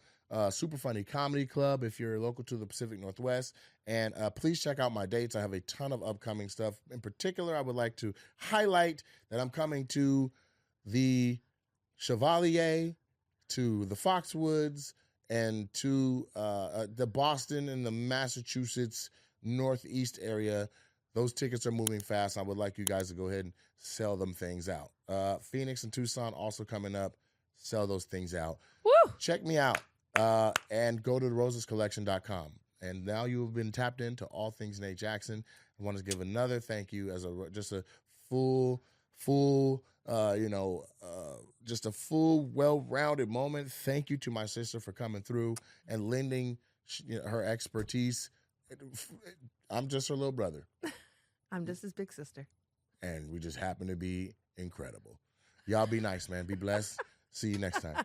Super Funny Comedy Club if you're local to the Pacific Northwest. And please check out my dates. I have a ton of upcoming stuff. In particular, I would like to highlight that I'm coming to the Chevalier, to the Foxwoods, and to the Boston and the Massachusetts Northeast area. Those tickets are moving fast. I would like you guys to go ahead and sell them things out. Phoenix and Tucson also coming up. Sell those things out. Woo! Check me out and go to rosescollection.com. And now you have been tapped into all things Nate Jackson. I want to give another thank you as just a full just a full, well-rounded moment. Thank you to my sister for coming through and lending her expertise. I'm just her little brother. I'm just his big sister. And we just happen to be incredible. Y'all be nice, man. Be blessed. See you next time.